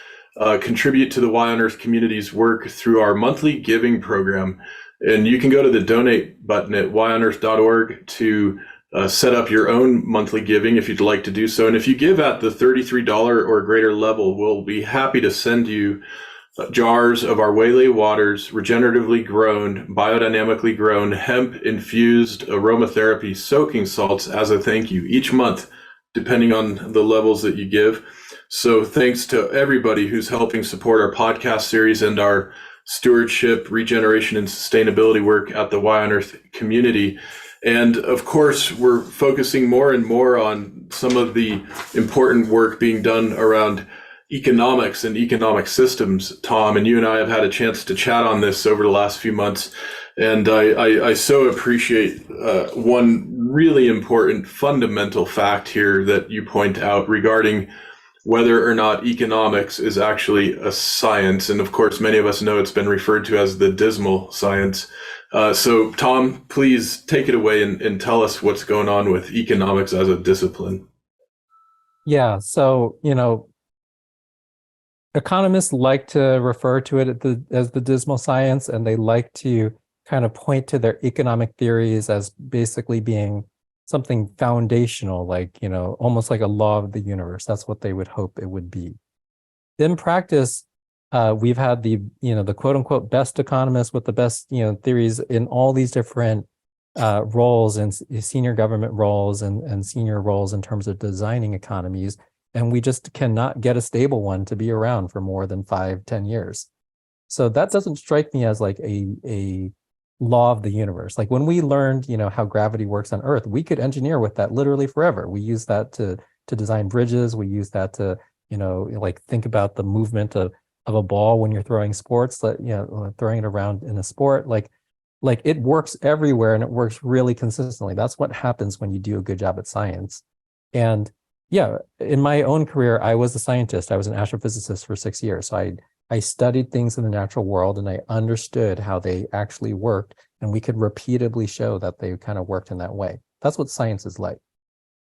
contribute to the Y on Earth community's work through our monthly giving program. And you can go to the donate button at whyonearth.org to set up your own monthly giving if you'd like to do so. And if you give at the $33 or greater level, we'll be happy to send you jars of our Waylay Waters, regeneratively grown, biodynamically grown, hemp-infused aromatherapy soaking salts as a thank you each month, depending on the levels that you give. So thanks to everybody who's helping support our podcast series and our stewardship, regeneration, and sustainability work at the Y on Earth community. And of course, we're focusing more and more on some of the important work being done around economics and economic systems, Tom, and you and I have had a chance to chat on this over the last few months. And I so appreciate one really important fundamental fact here that you point out regarding whether or not economics is actually a science. And of course, many of us know it's been referred to as the dismal science. So Tom, please take it away and tell us what's going on with economics as a discipline. Yeah, so, economists like to refer to it as the dismal science, and they like to kind of point to their economic theories as basically being something foundational, like, almost like a law of the universe. That's what they would hope it would be. In practice, we've had the quote unquote best economists with the best, theories in all these different roles and senior government roles and senior roles in terms of designing economies. And we just cannot get a stable one to be around for more than 5-10 years. So that doesn't strike me as like a law of the universe. Like when we learned, how gravity works on Earth, we could engineer with that literally forever. We use that to design bridges. We use that to, like think about the movement of a ball when you're throwing sports, throwing it around in a sport. Like it works everywhere and it works really consistently. That's what happens when you do a good job at science. And yeah, in my own career, I was a scientist. I was an astrophysicist for 6 years. So I studied things in the natural world and I understood how they actually worked. And we could repeatedly show that they kind of worked in that way. That's what science is like.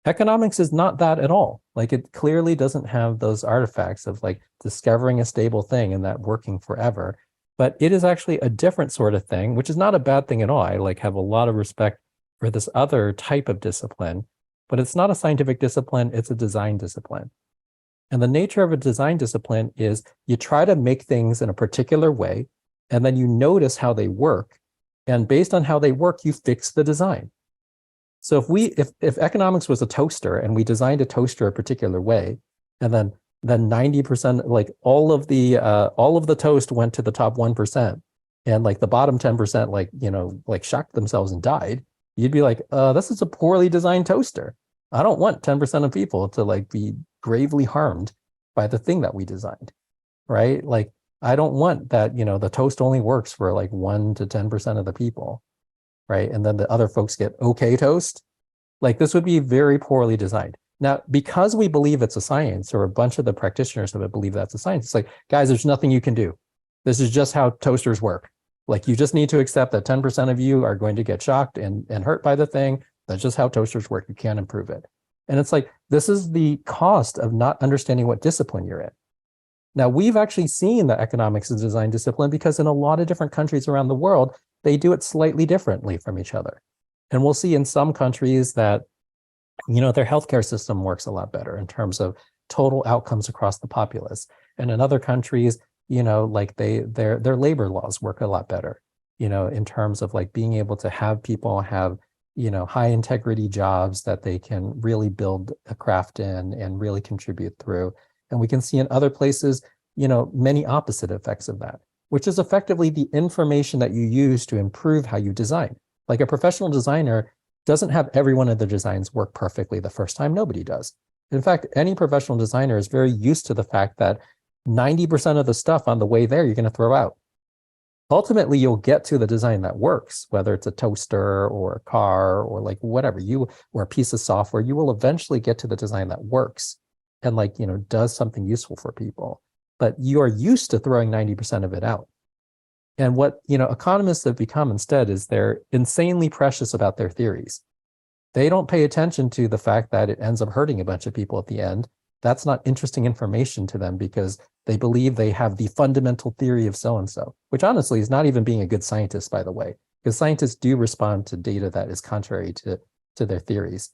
Economics is not that at all. Like it clearly doesn't have those artifacts of like discovering a stable thing and that working forever. But it is actually a different sort of thing, which is not a bad thing at all. I like have a lot of respect for this other type of discipline. But it's not a scientific discipline, it's a design discipline. And the nature of a design discipline is you try to make things in a particular way, and then you notice how they work. And based on how they work, you fix the design. So if economics was a toaster and we designed a toaster a particular way, and then 90%, like all of the toast went to the top 1%, and like the bottom 10%, like shocked themselves and died, you'd be like, this is a poorly designed toaster. I don't want 10% of people to like be gravely harmed by the thing that we designed, right? Like, I don't want that, the toast only works for like 1 to 10% of the people, right? And then the other folks get okay toast. Like this would be very poorly designed. Now, because we believe it's a science, or a bunch of the practitioners of it believe that's a science, it's like, guys, there's nothing you can do. This is just how toasters work. Like you just need to accept that 10% of you are going to get shocked and hurt by the thing. That's just how toasters work. You can't improve it. And it's like, this is the cost of not understanding what discipline you're in. Now, we've actually seen that economics is a design discipline because in a lot of different countries around the world, they do it slightly differently from each other. And we'll see in some countries that, their healthcare system works a lot better in terms of total outcomes across the populace. And in other countries, like their labor laws work a lot better, in terms of like being able to have people have, high integrity jobs that they can really build a craft in and really contribute through. And we can see in other places, many opposite effects of that, which is effectively the information that you use to improve how you design. Like a professional designer doesn't have every one of their designs work perfectly the first time. Nobody does. In fact, any professional designer is very used to the fact that 90% of the stuff on the way there, you're going to throw out. ultimately you'll get to the design that works, whether it's a toaster or a car or like whatever or a piece of software. You will eventually get to the design that works and like, does something useful for people. But you are used to throwing 90% of it out. And what, economists have become instead is they're insanely precious about their theories. They don't pay attention to the fact that it ends up hurting a bunch of people at the end. That's not interesting information to them because they believe they have the fundamental theory of so-and-so, which honestly is not even being a good scientist, by the way, because scientists do respond to data that is contrary to their theories.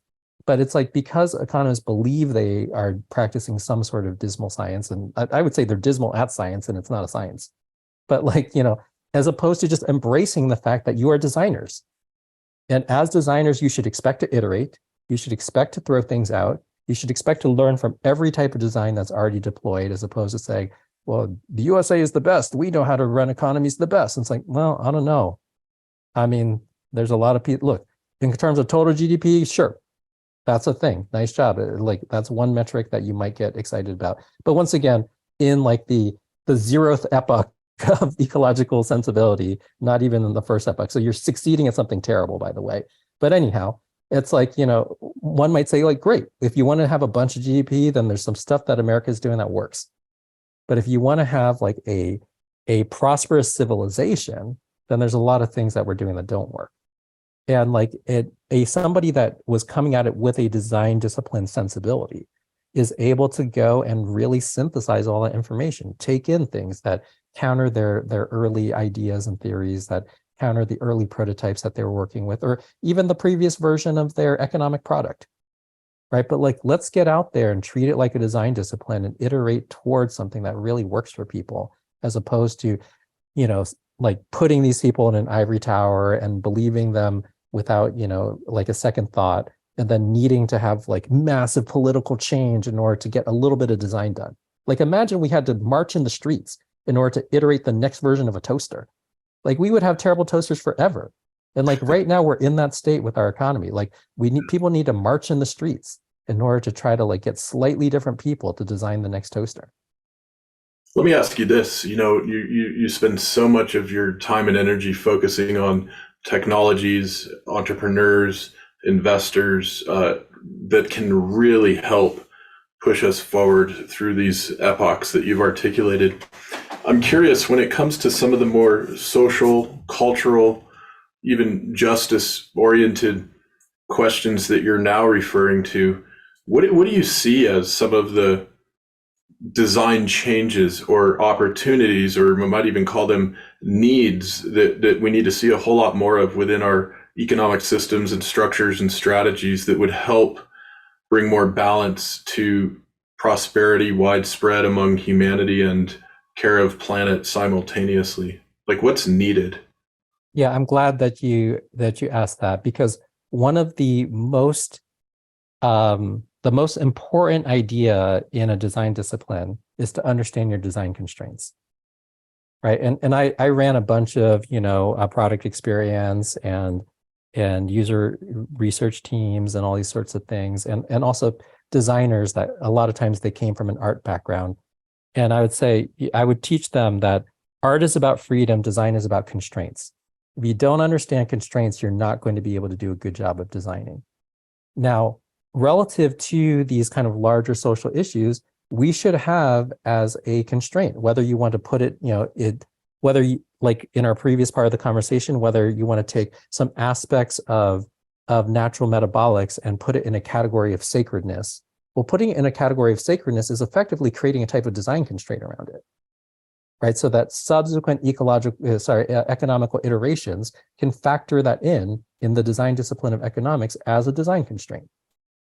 But it's like, because economists believe they are practicing some sort of dismal science, and I would say they're dismal at science and it's not a science, but like, as opposed to just embracing the fact that you are designers. And as designers, you should expect to iterate. You should expect to throw things out. You should expect to learn from every type of design that's already deployed, as opposed to saying, well, the USA is the best. We know how to run economies the best. And it's like, well, I don't know. I mean, there's a lot of people. Look, in terms of total GDP, sure, that's a thing. Nice job. Like, that's one metric that you might get excited about. But once again, in like the 0th epoch of ecological sensibility, not even in the first epoch. So you're succeeding at something terrible, by the way. But anyhow, it's like, one might say, like, great, if you want to have a bunch of GDP, then there's some stuff that America is doing that works. But if you want to have like a prosperous civilization, then there's a lot of things that we're doing that don't work. And like somebody that was coming at it with a design discipline sensibility is able to go and really synthesize all that information, take in things that counter their early ideas and theories, that counter the early prototypes that they were working with, or even the previous version of their economic product, right? But like, let's get out there and treat it like a design discipline and iterate towards something that really works for people, as opposed to, like putting these people in an ivory tower and believing them without, like a second thought, and then needing to have like massive political change in order to get a little bit of design done. Like, imagine we had to march in the streets in order to iterate the next version of a toaster. Like, we would have terrible toasters forever. And like right now we're in that state with our economy. Like, people need to march in the streets in order to try to like get slightly different people to design the next toaster. Let me ask you this. You spend so much of your time and energy focusing on technologies, entrepreneurs, investors that can really help push us forward through these epochs that you've articulated. I'm curious, when it comes to some of the more social, cultural, even justice-oriented questions that you're now referring to, what do you see as some of the design changes or opportunities, or we might even call them needs, that we need to see a whole lot more of within our economic systems and structures and strategies that would help bring more balance to prosperity widespread among humanity and care of planet simultaneously? Like, what's needed? Yeah, I'm glad that you asked that, because one of the most important idea in a design discipline is to understand your design constraints, right? And I ran a bunch of product experience and user research teams and all these sorts of things, and also designers that a lot of times they came from an art background. And I would say, I would teach them that art is about freedom, design is about constraints. If you don't understand constraints, you're not going to be able to do a good job of designing. Now, relative to these kind of larger social issues, we should have as a constraint, whether you want to put it, whether you, like in our previous part of the conversation, whether you want to take some aspects of natural metabolics and put it in a category of sacredness. Well, putting it in a category of sacredness is effectively creating a type of design constraint around it, right? So that subsequent economical iterations can factor that in the design discipline of economics as a design constraint.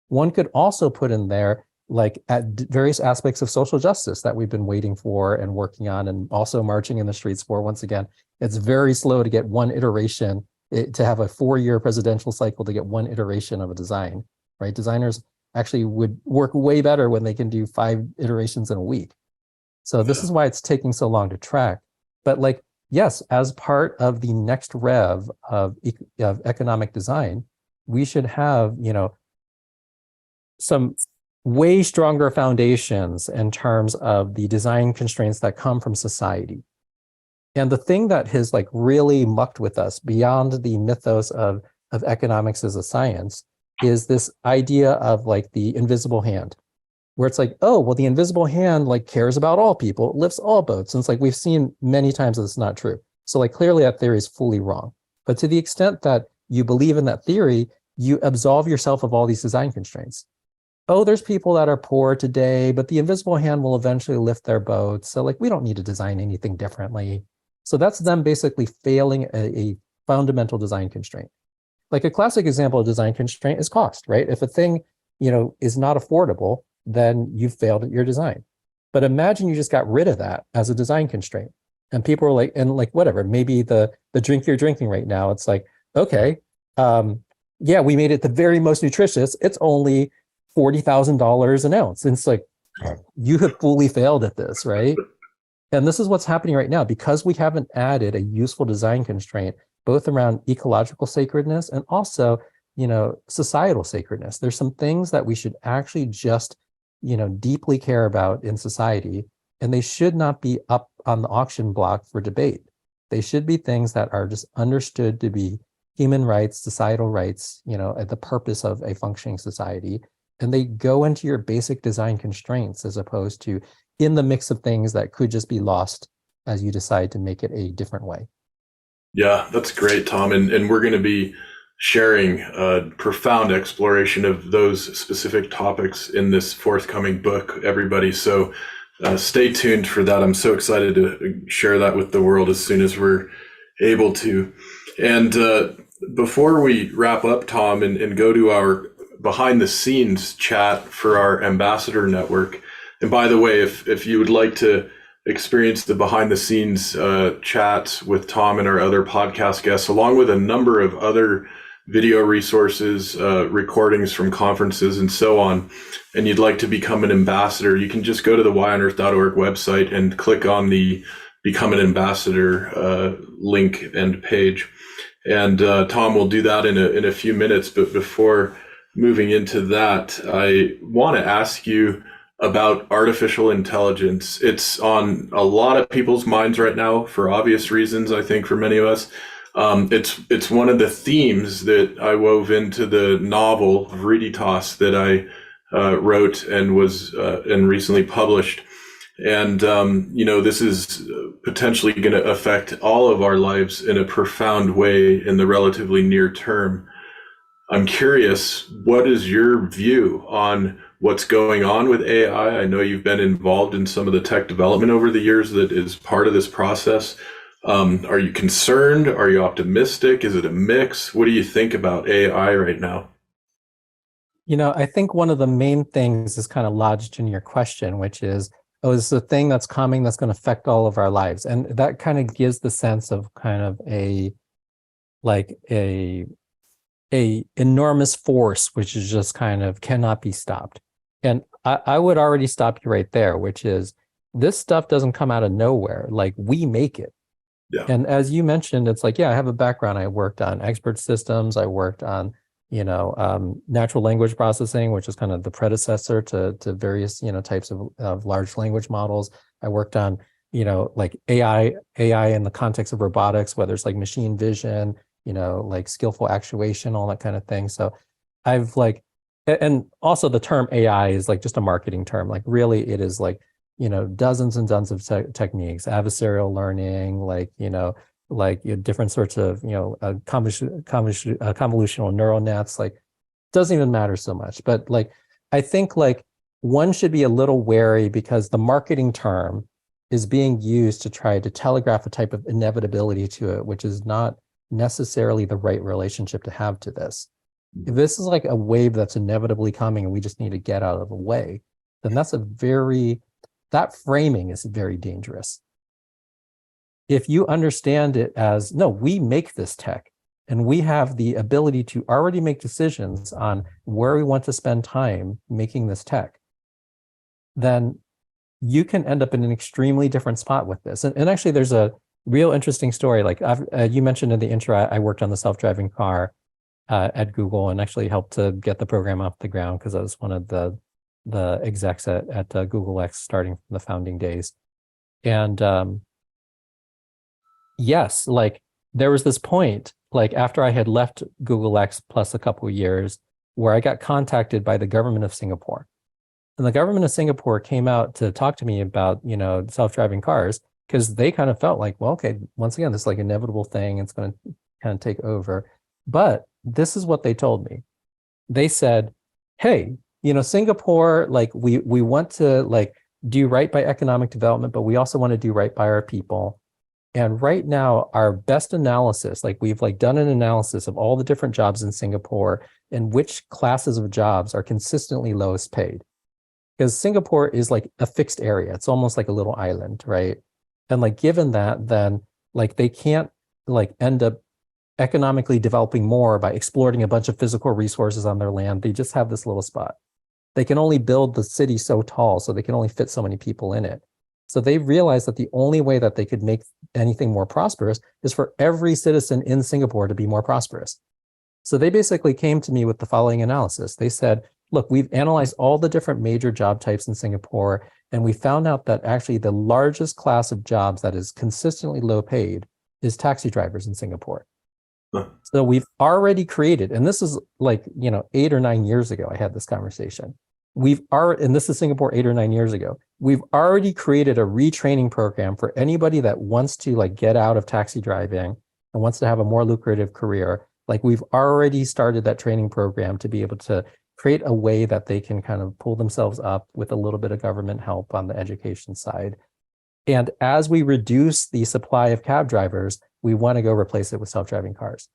One could also put in there like at various aspects of social justice that we've been waiting for and working on and also marching in the streets for. Once again, it's very slow to get one iteration, to have a 4-year presidential cycle to get one iteration of a design, right? Designers actually would work way better when they can do 5 iterations in a week. So this is why it's taking so long to track. But like, yes, as part of the next rev of economic design, we should have, some way stronger foundations in terms of the design constraints that come from society. And the thing that has like really mucked with us beyond the mythos of economics as a science is this idea of like the invisible hand, where it's like, oh, well, the invisible hand like cares about all people, it lifts all boats. And it's like, we've seen many times that it's not true. So like clearly that theory is fully wrong. But to the extent that you believe in that theory, you absolve yourself of all these design constraints. Oh, there's people that are poor today, but the invisible hand will eventually lift their boats. So like, we don't need to design anything differently. So that's them basically failing a fundamental design constraint. Like a classic example of design constraint is cost, right? If a thing, is not affordable, then you've failed at your design. But imagine you just got rid of that as a design constraint. And people are like, and like, whatever, maybe the drink you're drinking right now, it's like, okay, yeah, we made it the very most nutritious. It's only $40,000 an ounce. And it's like, you have fully failed at this, right? And this is what's happening right now because we haven't added a useful design constraint, both around ecological sacredness and also, societal sacredness. There's some things that we should actually just, deeply care about in society, and they should not be up on the auction block for debate. They should be things that are just understood to be human rights, societal rights, at the purpose of a functioning society. And they go into your basic design constraints as opposed to in the mix of things that could just be lost as you decide to make it a different way. Yeah, that's great, Tom. And we're going to be sharing a profound exploration of those specific topics in this forthcoming book, everybody. So stay tuned for that. I'm so excited to share that with the world as soon as we're able to. And before we wrap up, Tom, and go to our behind the scenes chat for our ambassador network. And by the way, if you would like to experience the behind the scenes chats with Tom and our other podcast guests, along with a number of other video resources, recordings from conferences and so on, and you'd like to become an ambassador, you can just go to the whyonearth.org website and click on the Become an Ambassador link and page. And Tom will do that in a few minutes. But before moving into that, I want to ask you about artificial intelligence. It's on a lot of people's minds right now for obvious reasons, I think, for many of us. It's one of the themes that I wove into the novel Veritas that I wrote and was and recently published. And this is potentially going to affect all of our lives in a profound way in the relatively near term. I'm curious, what is your view on what's going on with AI? I know you've been involved in some of the tech development over the years that is part of this process. Are you concerned? Are you optimistic? Is it a mix? What do you think about AI right now? I think one of the main things is kind of lodged in your question, which is, oh, it's a thing that's coming that's going to affect all of our lives. And that kind of gives the sense of kind of a enormous force, which is just kind of cannot be stopped. And I would already stop you right there, which is this stuff doesn't come out of nowhere. Like, we make it. Yeah. And as you mentioned, it's like, yeah, I have a background. I worked on expert systems. I worked on, natural language processing, which is kind of the predecessor to various, types of large language models. I worked on, like AI in the context of robotics, whether it's like machine vision, like skillful actuation, all that kind of thing. So I've and also the term AI is like just a marketing term. Like really it is like, dozens and dozens of techniques, adversarial learning, different sorts of, convolutional neural nets, like doesn't even matter so much. But I think one should be a little wary because the marketing term is being used to try to telegraph a type of inevitability to it, which is not necessarily the right relationship to have to this. If this is like a wave that's inevitably coming and we just need to get out of the way, then that framing is very dangerous. If you understand it as, no, we make this tech and we have the ability to already make decisions on where we want to spend time making this tech, then you can end up in an extremely different spot with this. And actually, there's a real interesting story. Like you mentioned in the intro, I worked on the self-driving car at Google and actually helped to get the program off the ground because I was one of the execs at Google X starting from the founding days. And yes, like there was this point, like after I had left Google X plus a couple of years, where I got contacted by the government of Singapore. And the government of Singapore came out to talk to me about, self-driving cars, because they kind of felt like, well, okay, once again, this is like inevitable thing. It's going to kind of take over. But this is what they told me. They said, hey, Singapore, like we want to like do right by economic development, but we also want to do right by our people. And right now, our best analysis, like we've like done an analysis of all the different jobs in Singapore and which classes of jobs are consistently lowest paid. Because Singapore is like a fixed area. It's almost like a little island, right? And like given that, then like they can't like end up economically developing more by exploiting a bunch of physical resources on their land. They just have this little spot. They can only build the city so tall, so they can only fit so many people in it. So they realized that the only way that they could make anything more prosperous is for every citizen in Singapore to be more prosperous. So they basically came to me with the following analysis. They said, look, we've analyzed all the different major job types in Singapore, and we found out that actually the largest class of jobs that is consistently low paid is taxi drivers in Singapore. Huh. So we've already created, and this is like, 8 or 9 years ago, I had this conversation. And this is Singapore 8 or 9 years ago. We've already created a retraining program for anybody that wants to like get out of taxi driving and wants to have a more lucrative career. Like we've already started that training program to be able to create a way that they can kind of pull themselves up with a little bit of government help on the education side. And as we reduce the supply of cab drivers, we want to go replace it with self-driving cars.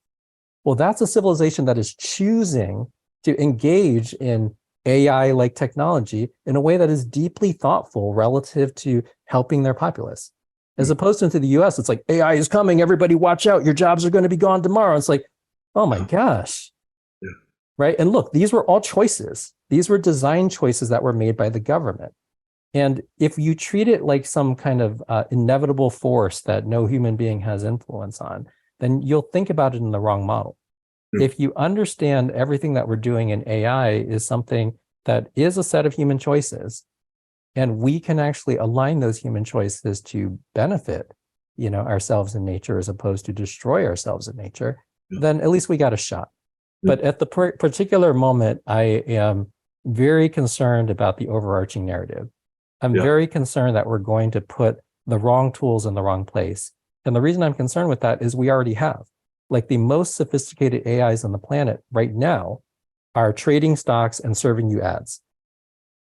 Well, that's a civilization that is choosing to engage in AI-like technology in a way that is deeply thoughtful relative to helping their populace. As opposed to the US, it's like, AI is coming, everybody watch out, your jobs are going to be gone tomorrow. It's like, oh my gosh. Yeah. Right? And look, these were all choices. These were design choices that were made by the government. And if you treat it like some kind of inevitable force that no human being has influence on, then you'll think about it in the wrong model. If you understand everything that we're doing in AI is something that is a set of human choices, and we can actually align those human choices to benefit, ourselves in nature as opposed to destroy ourselves in nature, then at least we got a shot. But at the particular moment, I am very concerned about the overarching narrative. I'm very concerned that we're going to put the wrong tools in the wrong place. And the reason I'm concerned with that is we already have. Like the most sophisticated AIs on the planet right now are trading stocks and serving you ads.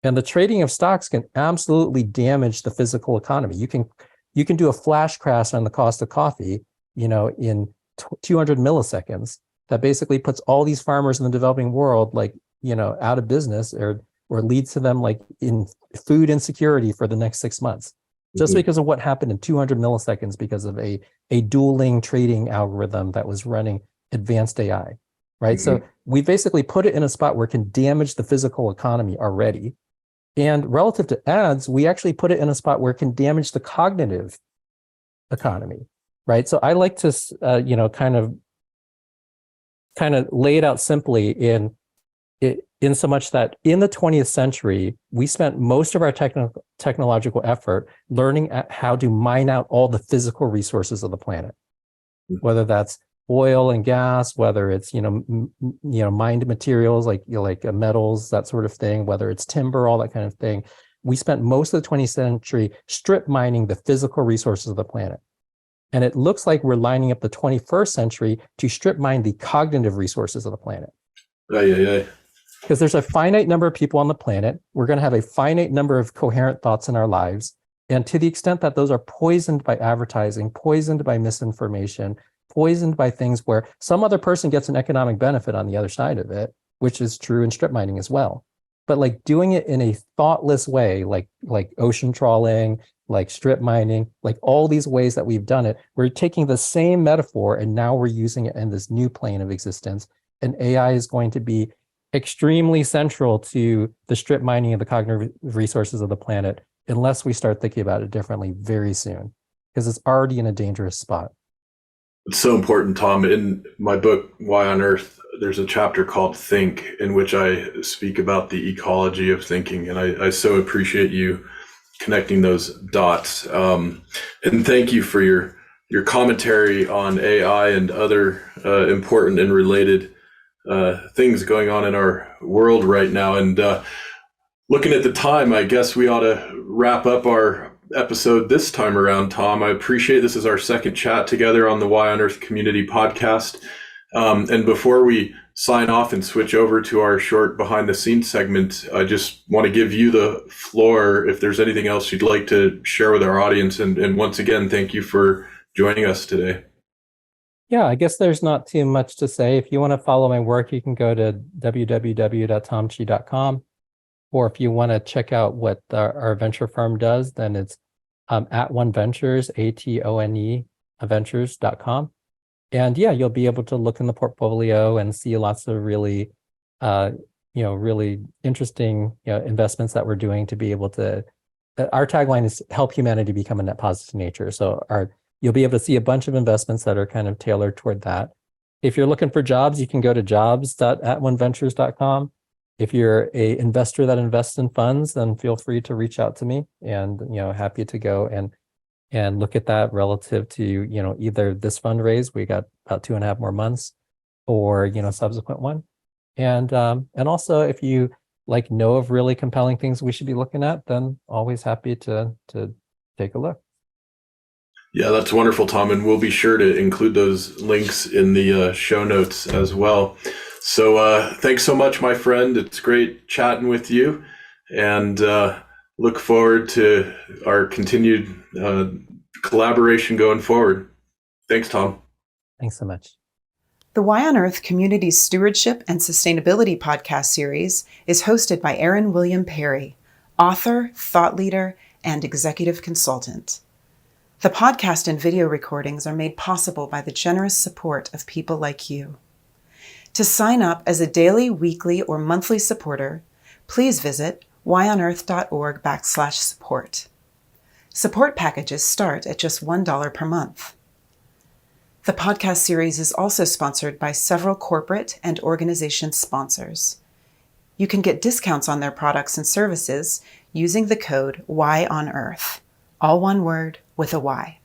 And the trading of stocks can absolutely damage the physical economy. You can do a flash crash on the cost of coffee, in 200 milliseconds that basically puts all these farmers in the developing world, like, out of business or leads to them like in food insecurity for the next 6 months. Just because of what happened in 200 milliseconds because of a dueling trading algorithm that was running advanced AI, right? So we basically put it in a spot where it can damage the physical economy already. And relative to ads, we actually put it in a spot where it can damage the cognitive economy, right? So I like to, kind of lay it out simply in so much that in the 20th century, we spent most of our technological effort learning how to mine out all the physical resources of the planet, whether that's oil and gas, whether it's, mined materials like metals, that sort of thing, whether it's timber, all that kind of thing. We spent most of the 20th century strip mining the physical resources of the planet. And it looks like we're lining up the 21st century to strip mine the cognitive resources of the planet. Because there's a finite number of people on the planet. We're going to have a finite number of coherent thoughts in our lives. And to the extent that those are poisoned by advertising, poisoned by misinformation, poisoned by things where some other person gets an economic benefit on the other side of it, which is true in strip mining as well. But like doing it in a thoughtless way, like ocean trawling, like strip mining, like all these ways that we've done it, we're taking the same metaphor and now we're using it in this new plane of existence. And AI is going to be extremely central to the strip mining of the cognitive resources of the planet, unless we start thinking about it differently very soon, because it's already in a dangerous spot. It's so important, Tom. In my book, Why on Earth, there's a chapter called Think, in which I speak about the ecology of thinking. And I so appreciate you connecting those dots. And thank you for your your commentary on AI and other important and related things going on in our world right now. And looking at the time, I guess we ought to wrap up our episode this time around, Tom. I appreciate this is our second chat together on the Why on Earth Community podcast. And before we sign off and switch over to our short behind the scenes segment, I just want to give you the floor if there's anything else you'd like to share with our audience. And once again, thank you for joining us today. Yeah, I guess there's not too much to say. If you want to follow my work, you can go to www.tomchi.com. Or if you want to check out what our venture firm does, then it's at One Ventures, ATONE ventures.com. And yeah, you'll be able to look in the portfolio and see lots of really, really interesting investments that we're doing to be able to. Our tagline is help humanity become a net positive nature. So you'll be able to see a bunch of investments that are kind of tailored toward that. If you're looking for jobs, you can go to jobs.atoneventures.com. If you're an investor that invests in funds, then feel free to reach out to me, and happy to go and look at that relative to either this fundraise, we got about 2.5 more months, or subsequent one. And also if you know of really compelling things we should be looking at, then always happy to take a look. Yeah, that's wonderful, Tom, and we'll be sure to include those links in the show notes as well. So thanks so much, my friend. It's great chatting with you, and look forward to our continued collaboration going forward. Thanks, Tom. Thanks so much. The Why on Earth Community Stewardship and Sustainability podcast series is hosted by Aaron William Perry, author, thought leader, and executive consultant. The podcast and video recordings are made possible by the generous support of people like you. To sign up as a daily, weekly, or monthly supporter, please visit whyonearth.org/support. Support packages start at just $1 per month. The podcast series is also sponsored by several corporate and organization sponsors. You can get discounts on their products and services using the code WHYONEARTH, all one word with a Y.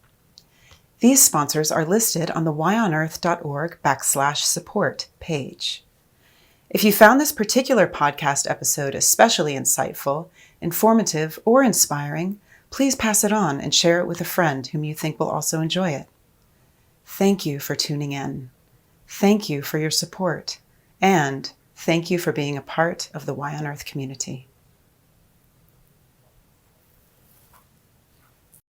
These sponsors are listed on the whyonearth.org/support page. If you found this particular podcast episode especially insightful, informative, or inspiring, please pass it on and share it with a friend whom you think will also enjoy it. Thank you for tuning in. Thank you for your support. And thank you for being a part of the Why on Earth community.